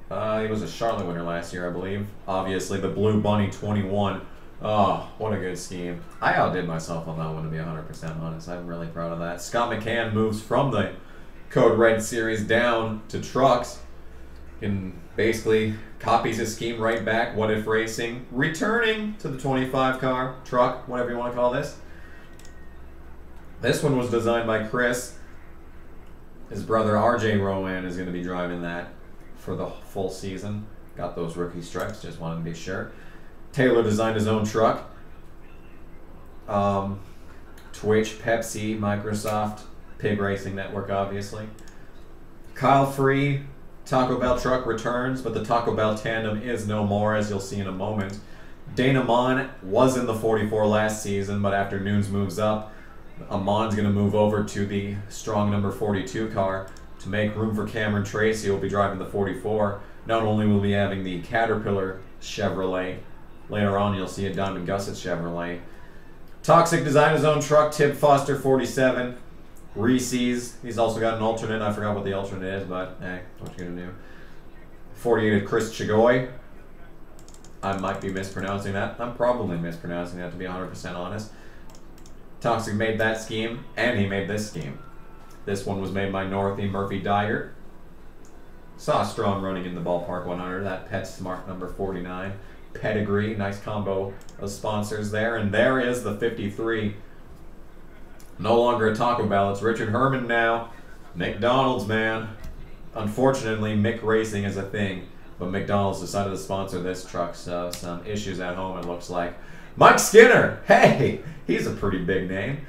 He was a Charlotte winner last year, I believe. Obviously, the Blue Bunny 21. Oh, what a good scheme. I outdid myself on that one, to be 100% honest. I'm really proud of that. Scott McCann moves from the Code Red series down to trucks. And basically copies his scheme right back. What If Racing returning to the 25 car, truck, whatever you want to call this. This one was designed by Chris. His brother RJ Rowan is going to be driving that for the full season. Got those rookie stripes, just wanted to be sure. Taylor designed his own truck. Twitch, Pepsi, Microsoft, Pig Racing Network, obviously. Kyle Free, Taco Bell truck returns, but the Taco Bell tandem is no more, as you'll see in a moment. Dana Mon was in the 44 last season, but after Nunes moves up, Amon's going to move over to the strong number 42 car to make room for Cameron Tracy, who will be driving the 44. Not only will he be having the Caterpillar Chevrolet, later on you'll see a Diamond Gusset Chevrolet. Toxic designed his own truck, Tib Foster 47. Reese's, he's also got an alternate. I forgot what the alternate is, but hey, what you gonna do? 48 Chris Chigoy. I might be mispronouncing that. I'm probably mispronouncing that, to be 100% honest. Toxic made that scheme, and he made this scheme. This one was made by Northie Murphy Dyer. Saw Strong running in the Ballpark 100. That PetSmart number 49. Pedigree, nice combo of sponsors there. And there is the 53. No longer a Taco Bell, it's Richard Herman now. McDonald's, man. Unfortunately, Mick Racing is a thing, but McDonald's decided to sponsor this truck, so some issues at home, it looks like. Mike Skinner, hey, he's a pretty big name.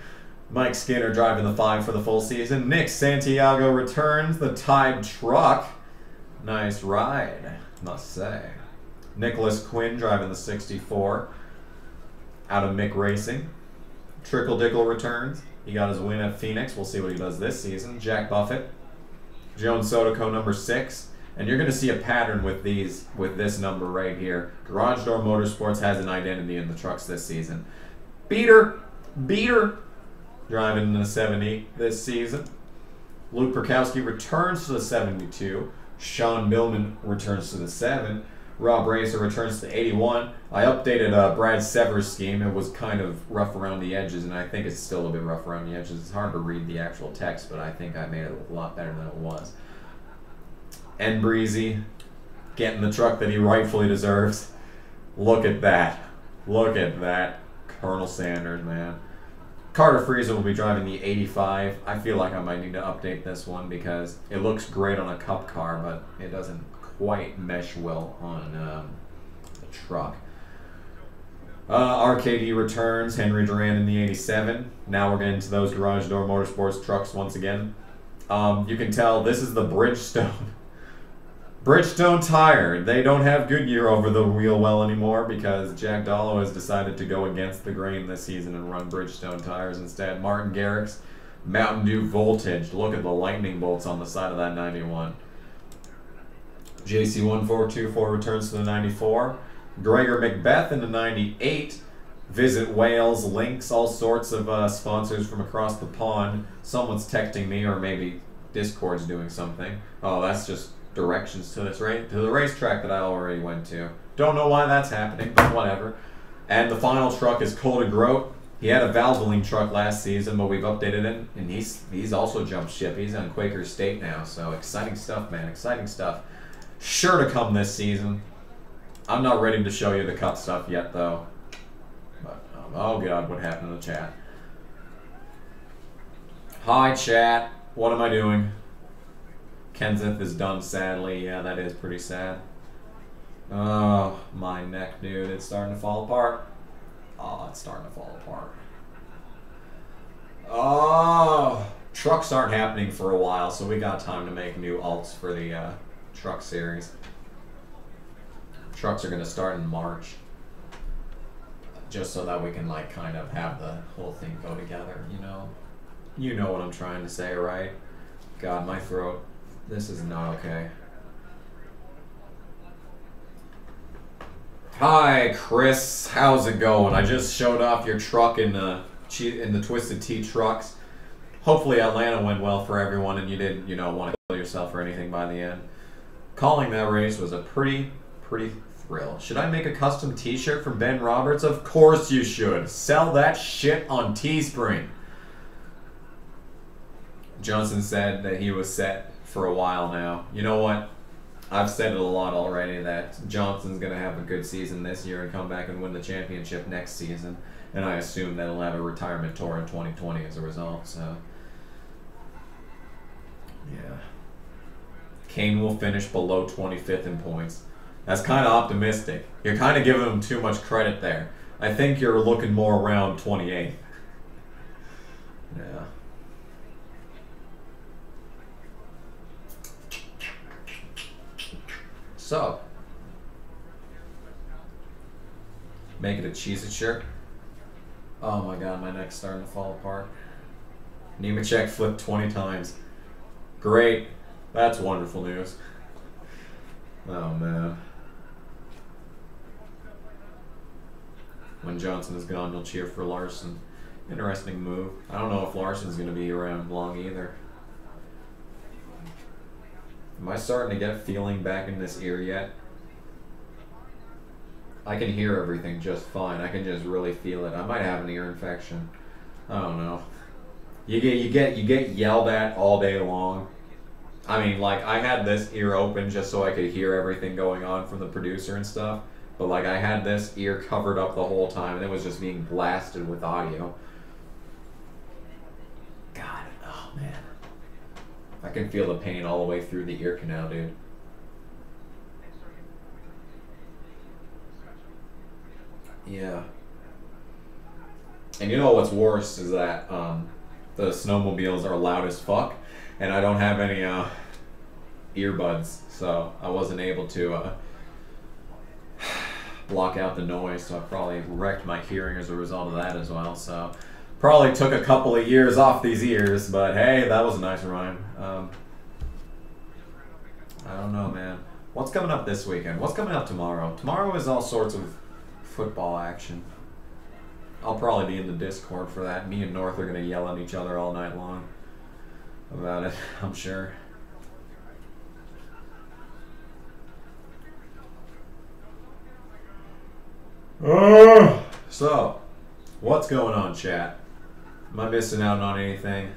Mike Skinner driving the 5 for the full season. Nick Santiago returns the Tide truck. Nice ride, must say. Nicholas Quinn driving the 64 out of Mick Racing. Trickle Dickle returns. He got his win at Phoenix. We'll see what he does this season. Jack Buffett. Jones Sotoco number 6. And you're going to see a pattern with this number right here. Garage Door Motorsports has an identity in the trucks this season. Beater, driving in the 70 this season. Luke Perkowski returns to the 72. Sean Millman returns to the 7. Rob Racer returns to 81. I updated Brad Sever's scheme. It was kind of rough around the edges, and I think it's still a bit rough around the edges. It's hard to read the actual text, but I think I made it a lot better than it was. And Breezy getting the truck that he rightfully deserves. Look at that. Look at that. Colonel Sanders, man. Carter Friesen will be driving the 85. I feel like I might need to update this one because it looks great on a cup car, but it doesn't quite mesh well on the truck. RKD returns. Henry Duran in the 87. Now we're getting to those Garage Door Motorsports trucks once again. You can tell this is the Bridgestone tire. They don't have Goodyear over the wheel well anymore because Jack Dollo has decided to go against the grain this season and run Bridgestone tires instead. Martin Garrix, Mountain Dew Voltage. Look at the lightning bolts on the side of that 91. JC1424 returns to the 94. Gregor Macbeth in the 98. Visit Wales, Links, all sorts of sponsors from across the pond. Someone's texting me, or maybe Discord's doing something. Oh, that's just directions to this to the racetrack that I already went to. Don't know why that's happening, but whatever. And the final truck is Colton Grote. He had a Valvoline truck last season, but we've updated him, and he's also jumped ship. He's on Quaker State now, so exciting stuff, man. Exciting stuff. Sure to come this season. I'm not ready to show you the Cup stuff yet, though. But, oh God, what happened to the chat? Hi, chat. What am I doing? Kenseth is done, sadly. Yeah, that is pretty sad. Oh, my neck, dude. It's starting to fall apart. Oh, it's starting to fall apart. Oh, trucks aren't happening for a while, so we got time to make new alts for the truck series. Trucks are going to start in March. just so that we can like kind of have the whole thing go together, you know. You know what I'm trying to say, right? God, my throat. This is not okay. Hi, Chris. How's it going? I just showed off your truck in the Twisted Tea trucks. Hopefully Atlanta went well for everyone and you didn't, you know, want to kill yourself or anything by the end. Calling that race was a pretty thrill. Should I make a custom t-shirt from Ben Roberts? Of course you should. Sell that shit on Teespring. Johnson said that he was set for a while now. You know what? I've said it a lot already that Johnson's going to have a good season this year and come back and win the championship next season. And I assume that he'll have a retirement tour in 2020 as a result. So, yeah. Kane will finish below 25th in points. That's kind of optimistic. You're kind of giving him too much credit there. I think you're looking more around 28th. Yeah. So, make it a Cheez-It shirt. Oh my god, my neck's starting to fall apart. Nemechek flipped 20 times. Great. That's wonderful news. Oh man. When Johnson is gone, you'll cheer for Larson. Interesting move. I don't know if Larson's going to be around long either. Am I starting to get feeling back in this ear yet? I can hear everything just fine. I can just really feel it. I might have an ear infection. I don't know. You get yelled at all day long. I mean, like, I had this ear open just so I could hear everything going on from the producer and stuff. But, like, I had this ear covered up the whole time, and it was just being blasted with audio. God, oh, man. I can feel the pain all the way through the ear canal, dude. Yeah. And you know what's worse is that the snowmobiles are loud as fuck, and I don't have any earbuds, so I wasn't able to block out the noise, so I probably wrecked my hearing as a result of that as well. So probably took a couple of years off these ears, but hey, that was a nice rhyme. I don't know, man. What's coming up this weekend? What's coming up tomorrow? Tomorrow is all sorts of football action. I'll probably be in the Discord for that. Me and North are going to yell at each other all night long about it, I'm sure. So, what's going on, chat? Am I missing out on anything?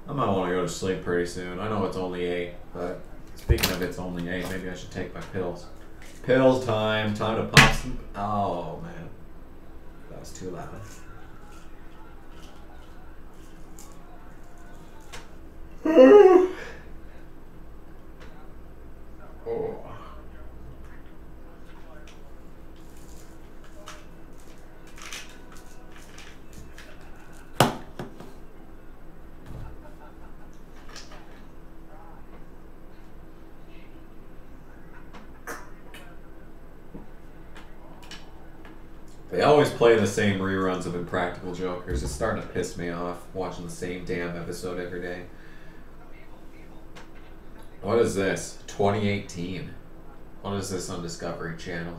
I might want to go to sleep pretty soon. I know it's only 8, but speaking of it's only 8, maybe I should take my pills. Pills time. Time to pop some... Oh, man. That was too loud. Oh. They always play the same reruns of Impractical Jokers. It's starting to piss me off watching the same damn episode every day. What is this? 2018. What is this on Discovery Channel?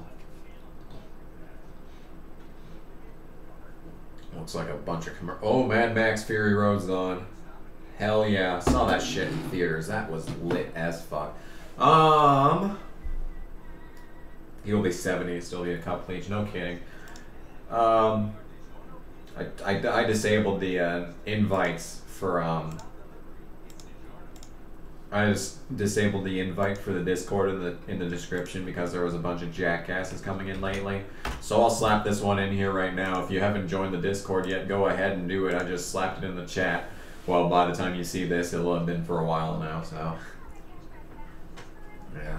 Looks like a bunch of Oh, Mad Max Fury Road's on. Hell yeah. Saw that shit in theaters. That was lit as fuck. He'll be 70, still be a couple each. No kidding. I disabled the invites for I just disabled the invite for the Discord in the description because there was a bunch of jackasses coming in lately. So I'll slap this one in here right now. If you haven't joined the Discord yet, go ahead and do it. I just slapped it in the chat. Well, by the time you see this, it'll have been for a while now, so yeah.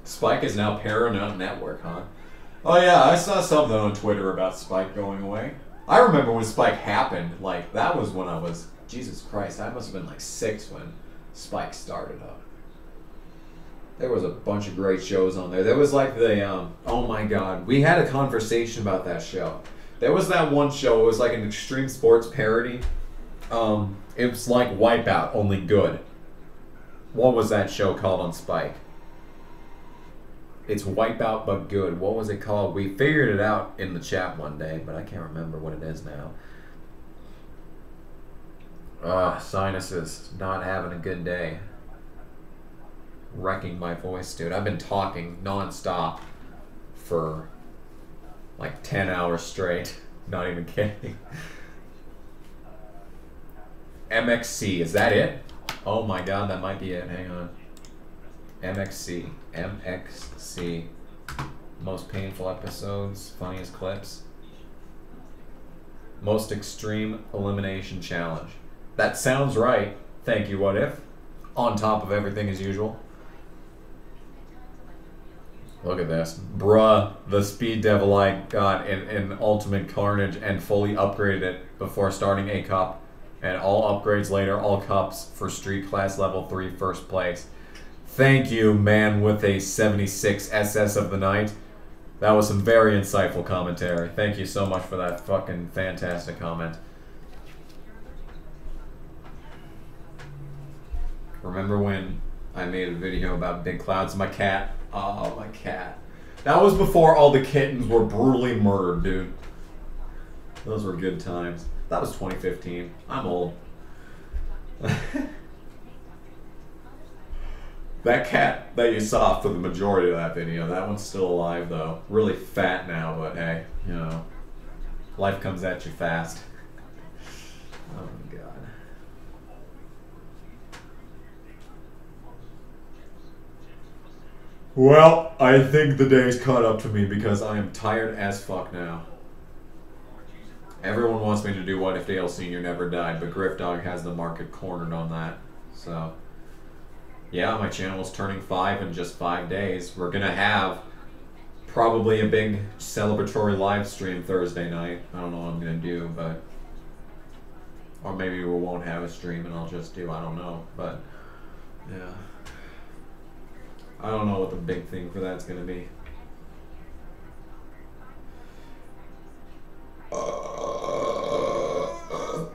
Spike is now Paramount Network, huh? Oh yeah, I saw something on Twitter about Spike going away. I remember when Spike happened, like, that was when I was, Jesus Christ, I must have been like 6 when Spike started up. There was a bunch of great shows on there. There was like the, oh my god, we had a conversation about that show. There was that one show, it was like an extreme sports parody. It was like Wipeout, only good. What was that show called on Spike? It's Wipeout but good. What was it called? We figured it out in the chat one day, but I can't remember what it is now. Sinuses. Not having a good day. Wrecking my voice, dude. I've been talking non-stop for like 10 hours straight. Not even kidding. MXC, is that it? Oh my god, that might be it. Hang on. MXC. MXC. Most painful episodes, funniest clips. Most extreme elimination challenge. That sounds right. Thank you, What If. On top of everything as usual. Look at this. Bruh, the Speed Devil I got in Ultimate Carnage and fully upgraded it before starting a cup. And all upgrades later, all cups for Street Class Level 3 first place. Thank you, man with a 76 SS of the night. That was some very insightful commentary. Thank you so much for that fucking fantastic comment. Remember when I made a video about Big Clouds? My cat. Oh, my cat. That was before all the kittens were brutally murdered, dude. Those were good times. That was 2015. I'm old. That cat that you saw for the majority of that video, that one's still alive though. Really fat now, but hey, you know, life comes at you fast. Oh my god. Well, I think the day's caught up to me because I am tired as fuck now. Everyone wants me to do What If Dale Sr. Never Died, but Griffdog has the market cornered on that. So, yeah, my channel is turning 5 in just 5 days. We're going to have probably a big celebratory live stream Thursday night. I don't know what I'm going to do, but... Or maybe we won't have a stream and I'll just do, I don't know, but... Yeah. I don't know what the big thing for that's going to be.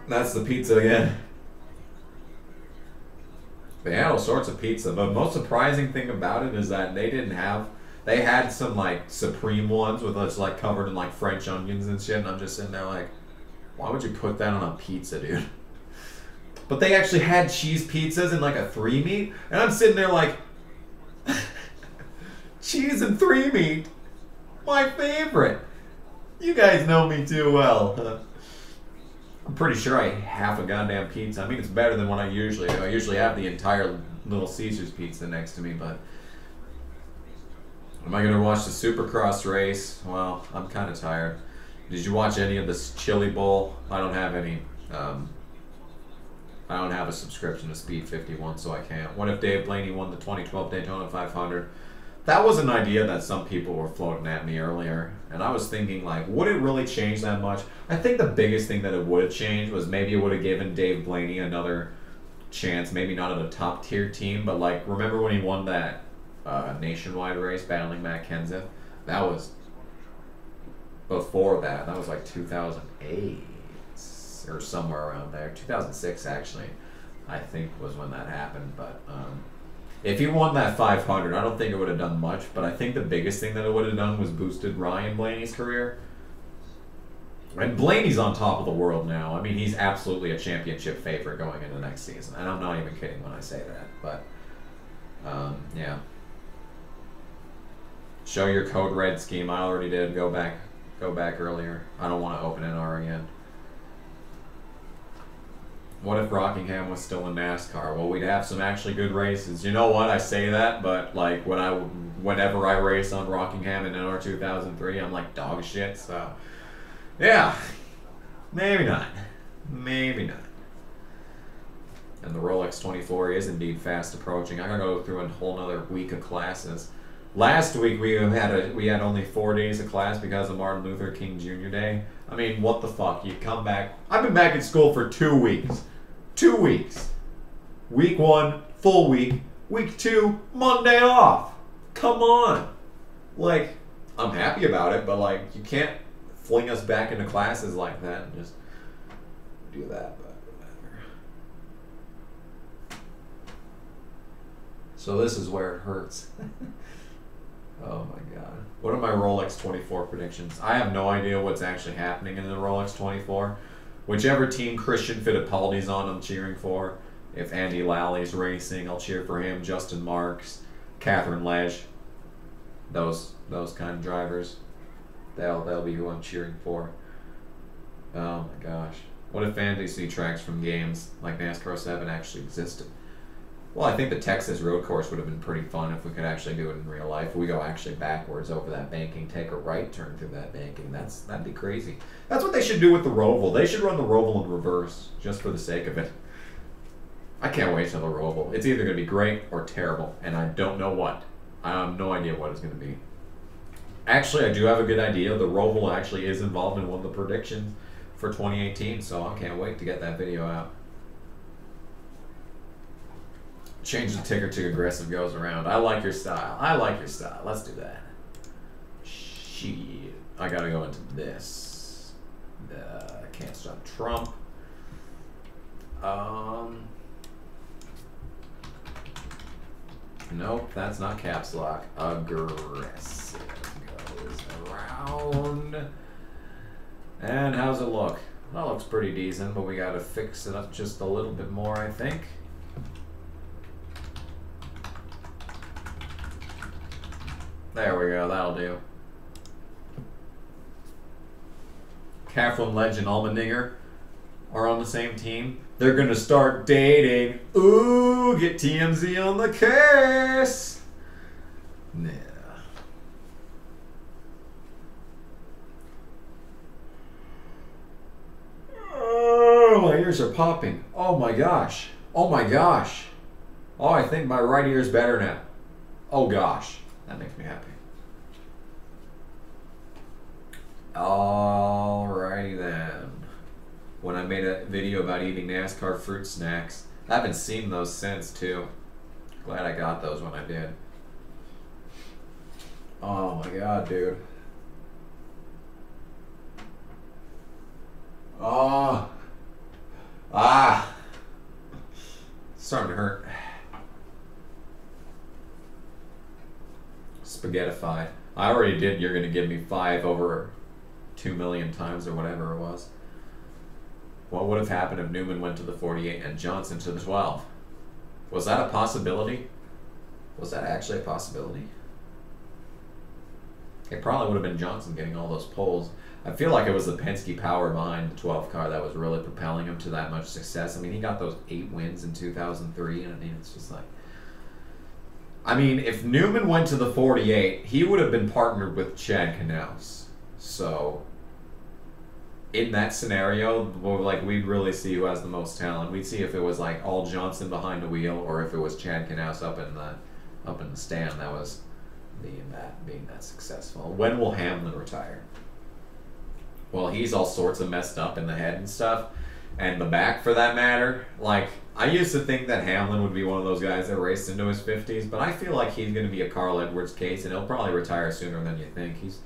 That's the pizza again. They had all sorts of pizza, but most surprising thing about it is that they didn't have... They had some, like, supreme ones with us, like, covered in, like, French onions and shit, and I'm just sitting there like, why would you put that on a pizza, dude? But they actually had cheese pizzas in, like, a 3-meat, and I'm sitting there like... Cheese and 3-meat? My favorite! You guys know me too well. I'm pretty sure I half a goddamn pizza. I mean, it's better than what I usually do. I usually have the entire Little Caesars pizza next to me, but... Am I going to watch the Supercross race? Well, I'm kind of tired. Did you watch any of this Chili Bowl? I don't have any. I don't have a subscription to Speed 51, so I can't. What if Dave Blaney won the 2012 Daytona 500? That was an idea that some people were floating at me earlier, and I was thinking, like, would it really change that much? I think the biggest thing that it would have changed was maybe it would have given Dave Blaney another chance, maybe not at a top-tier team, but, like, remember when he won that nationwide race battling Matt Kenseth? That was before that. That was, like, 2008 or somewhere around there. 2006, actually, I think was when that happened, but... If he won that 500, I don't think it would have done much, but I think the biggest thing that it would have done was boosted Ryan Blaney's career. And Blaney's on top of the world now. I mean, he's absolutely a championship favorite going into next season. And I'm not even kidding when I say that, but, yeah. Show your Code Red scheme. I already did. Go back earlier. I don't want to open NR again. What if Rockingham was still in NASCAR? Well, we'd have some actually good races. You know what? I say that, but like whenever I race on Rockingham in NR 2003, I'm like dog shit. So, yeah, maybe not. Maybe not. And the Rolex 24 is indeed fast approaching. I'm gonna go through a whole nother week of classes. Last week we had only 4 days of class because of Martin Luther King Jr. Day. I mean, what the fuck? You come back. I've been back in school for 2 weeks. 2 weeks. Week 1, full week. Week 2, Monday off. Come on. Like, I'm happy about it, but like, you can't fling us back into classes like that and just do that, but whatever. So this is where it hurts. Oh my god. What are my Rolex 24 predictions? I have no idea what's actually happening in the Rolex 24. Whichever team Christian Fittipaldi's on, I'm cheering for. If Andy Lally's racing, I'll cheer for him. Justin Marks, Catherine Ledge, those kind of drivers. They'll be who I'm cheering for. Oh my gosh. What if fantasy tracks from games like NASCAR 7 actually existed? Well, I think the Texas road course would have been pretty fun if we could actually do it in real life. We go actually backwards over that banking, take a right turn through that banking. That'd be crazy. That's what they should do with the Roval. They should run the Roval in reverse, just for the sake of it. I can't wait till the Roval. It's either going to be great or terrible, and I don't know what. I have no idea what it's going to be. Actually, I do have a good idea. The Roval actually is involved in one of the predictions for 2018, so I can't wait to get that video out. Change the ticker to aggressive goes around. I like your style. I like your style. Let's do that. Shit. I gotta go into this. Can't stop Trump. Nope, that's not caps lock. Aggressive goes around. And how's it look? That looks pretty decent, but we gotta fix it up just a little bit more, I think. There we go, that'll do. Catherine Ledge and Allmendinger are on the same team. They're gonna start dating. Ooh, get TMZ on the case. Yeah. Oh, my ears are popping. Oh my gosh. Oh my gosh. Oh, I think my right ear is better now. Oh gosh. That makes me happy. Alrighty then. When I made a video about eating NASCAR fruit snacks, I haven't seen those since too. Glad I got those when I did. Oh my god, dude. Oh. Ah. It's starting to hurt. Spaghettified. I already did. You're gonna give me 5 over 2 million times or whatever it was. What would have happened if Newman went to the 48 and Johnson to the 12? Was that a possibility? Was that actually a possibility? It probably would have been Johnson getting all those poles. I feel like it was the Penske power behind the 12 car that was really propelling him to that much success. I mean, he got those 8 wins in 2003, and I mean, it's just like... I mean, if Newman went to the 48, he would have been partnered with Chad Knaus. So, in that scenario, like, we'd really see who has the most talent. We'd see if it was like all Johnson behind the wheel, or if it was Chad Knaus up in the stand that was being that successful. When will Hamlin retire? Well, he's all sorts of messed up in the head and stuff, and the back for that matter. Like, I used to think that Hamlin would be one of those guys that raced into his 50s, but I feel like he's going to be a Carl Edwards case, and he'll probably retire sooner than you think. He's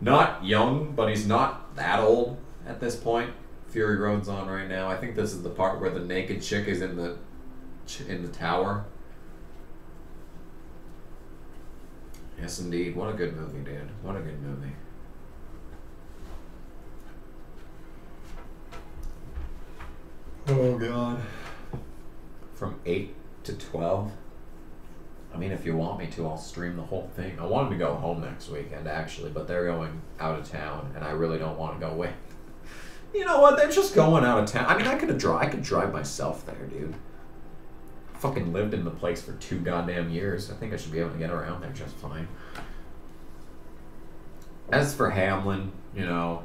not young, but he's not that old at this point. Fury Road's on right now. I think this is the part where the naked chick is in the tower. Yes, indeed. What a good movie, dude. What a good movie. Oh, God. From 8 to 12? I mean, if you want me to, I'll stream the whole thing. I wanted to go home next weekend, actually, but they're going out of town, and I really don't want to go away. You know what? They're just going out of town. I mean, I could drive myself there, dude. I fucking lived in the place for 2 goddamn years. I think I should be able to get around there just fine. As for Hamlin, you know,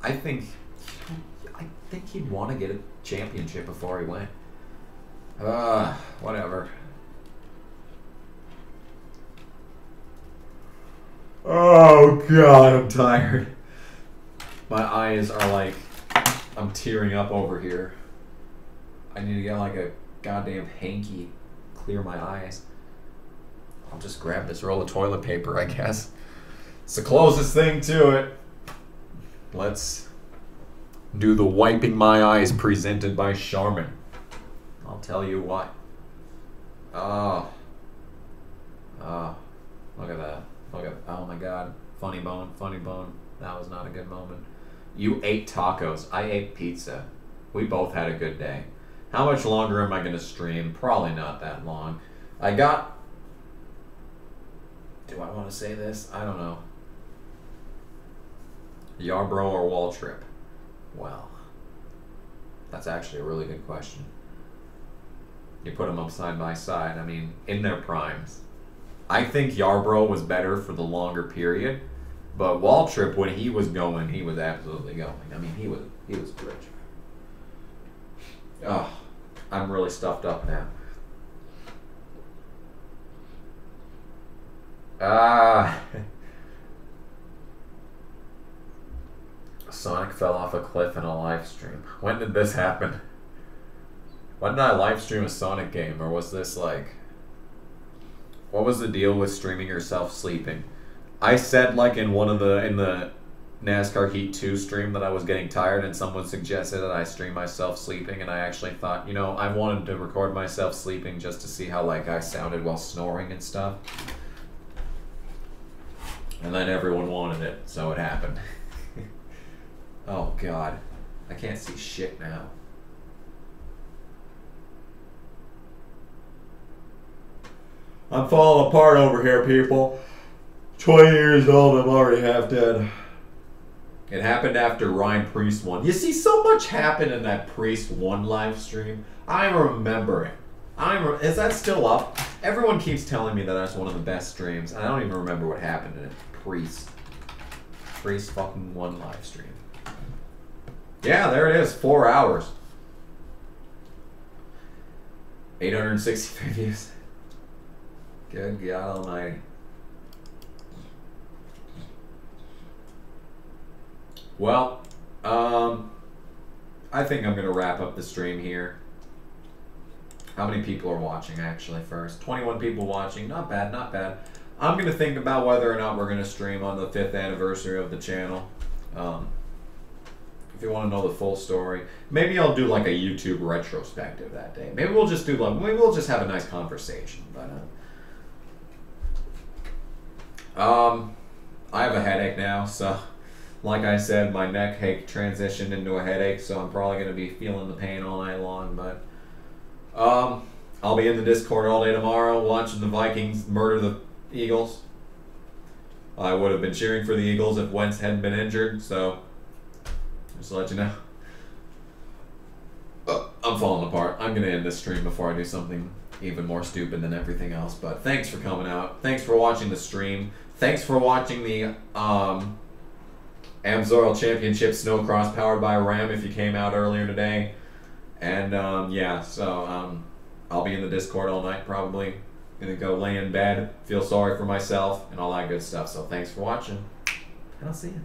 I think he'd want to get a championship before he went. Whatever. Oh, God, I'm tired. My eyes are like, I'm tearing up over here. I need to get like a goddamn hanky clear my eyes. I'll just grab this roll of toilet paper, I guess. It's the closest thing to it. Let's do the wiping my eyes presented by Charmin. I'll tell you what. Oh, look at that. Look at, oh my God. Funny bone, funny bone. That was not a good moment. You ate tacos. I ate pizza. We both had a good day. How much longer am I going to stream? Probably not that long. I got... Do I want to say this? I don't know. Yarborough or Waltrip? Well, that's actually a really good question. You put them up side by side. I mean, in their primes. I think Yarborough was better for the longer period, but Waltrip, when he was going, he was absolutely going. I mean, he was great. Oh, I'm really stuffed up now. Sonic fell off a cliff in a live stream. When did this happen? When did I live stream a Sonic game, or was this like... What was the deal with streaming yourself sleeping? I said like in the NASCAR Heat 2 stream that I was getting tired, and someone suggested that I stream myself sleeping, and I actually thought, you know, I wanted to record myself sleeping just to see how like I sounded while snoring and stuff. And then everyone wanted it, so it happened. Oh God, I can't see shit now. I'm falling apart over here, people. 20 years old, I'm already half dead. It happened after Ryan Priest won. You see, so much happened in that Priest 1 live stream. I remember it. Is that still up? Everyone keeps telling me that that's one of the best streams, and I don't even remember what happened in it. Priest fucking 1 live stream. Yeah, there it is. 4 hours. 863 views. Good God Almighty. Well, I think I'm going to wrap up the stream here. How many people are watching, actually, first? 21 people watching. Not bad, not bad. I'm going to think about whether or not we're going to stream on the 5th anniversary of the channel. If you want to know the full story, maybe I'll do like a YouTube retrospective that day. Maybe we'll just do like, maybe we'll just have a nice conversation. But I have a headache now, so like I said, my neck ache transitioned into a headache, so I'm probably going to be feeling the pain all night long. But I'll be in the Discord all day tomorrow watching the Vikings murder the Eagles. I would have been cheering for the Eagles if Wentz hadn't been injured, so just to let you know. I'm falling apart. I'm going to end this stream before I do something even more stupid than everything else. But thanks for coming out. Thanks for watching the stream. Thanks for watching the Amsoil Championship Snowcross powered by Ram if you came out earlier today. And yeah, so I'll be in the Discord all night probably. Gonna go lay in bed, feel sorry for myself, and all that good stuff. So thanks for watching, and I'll see you.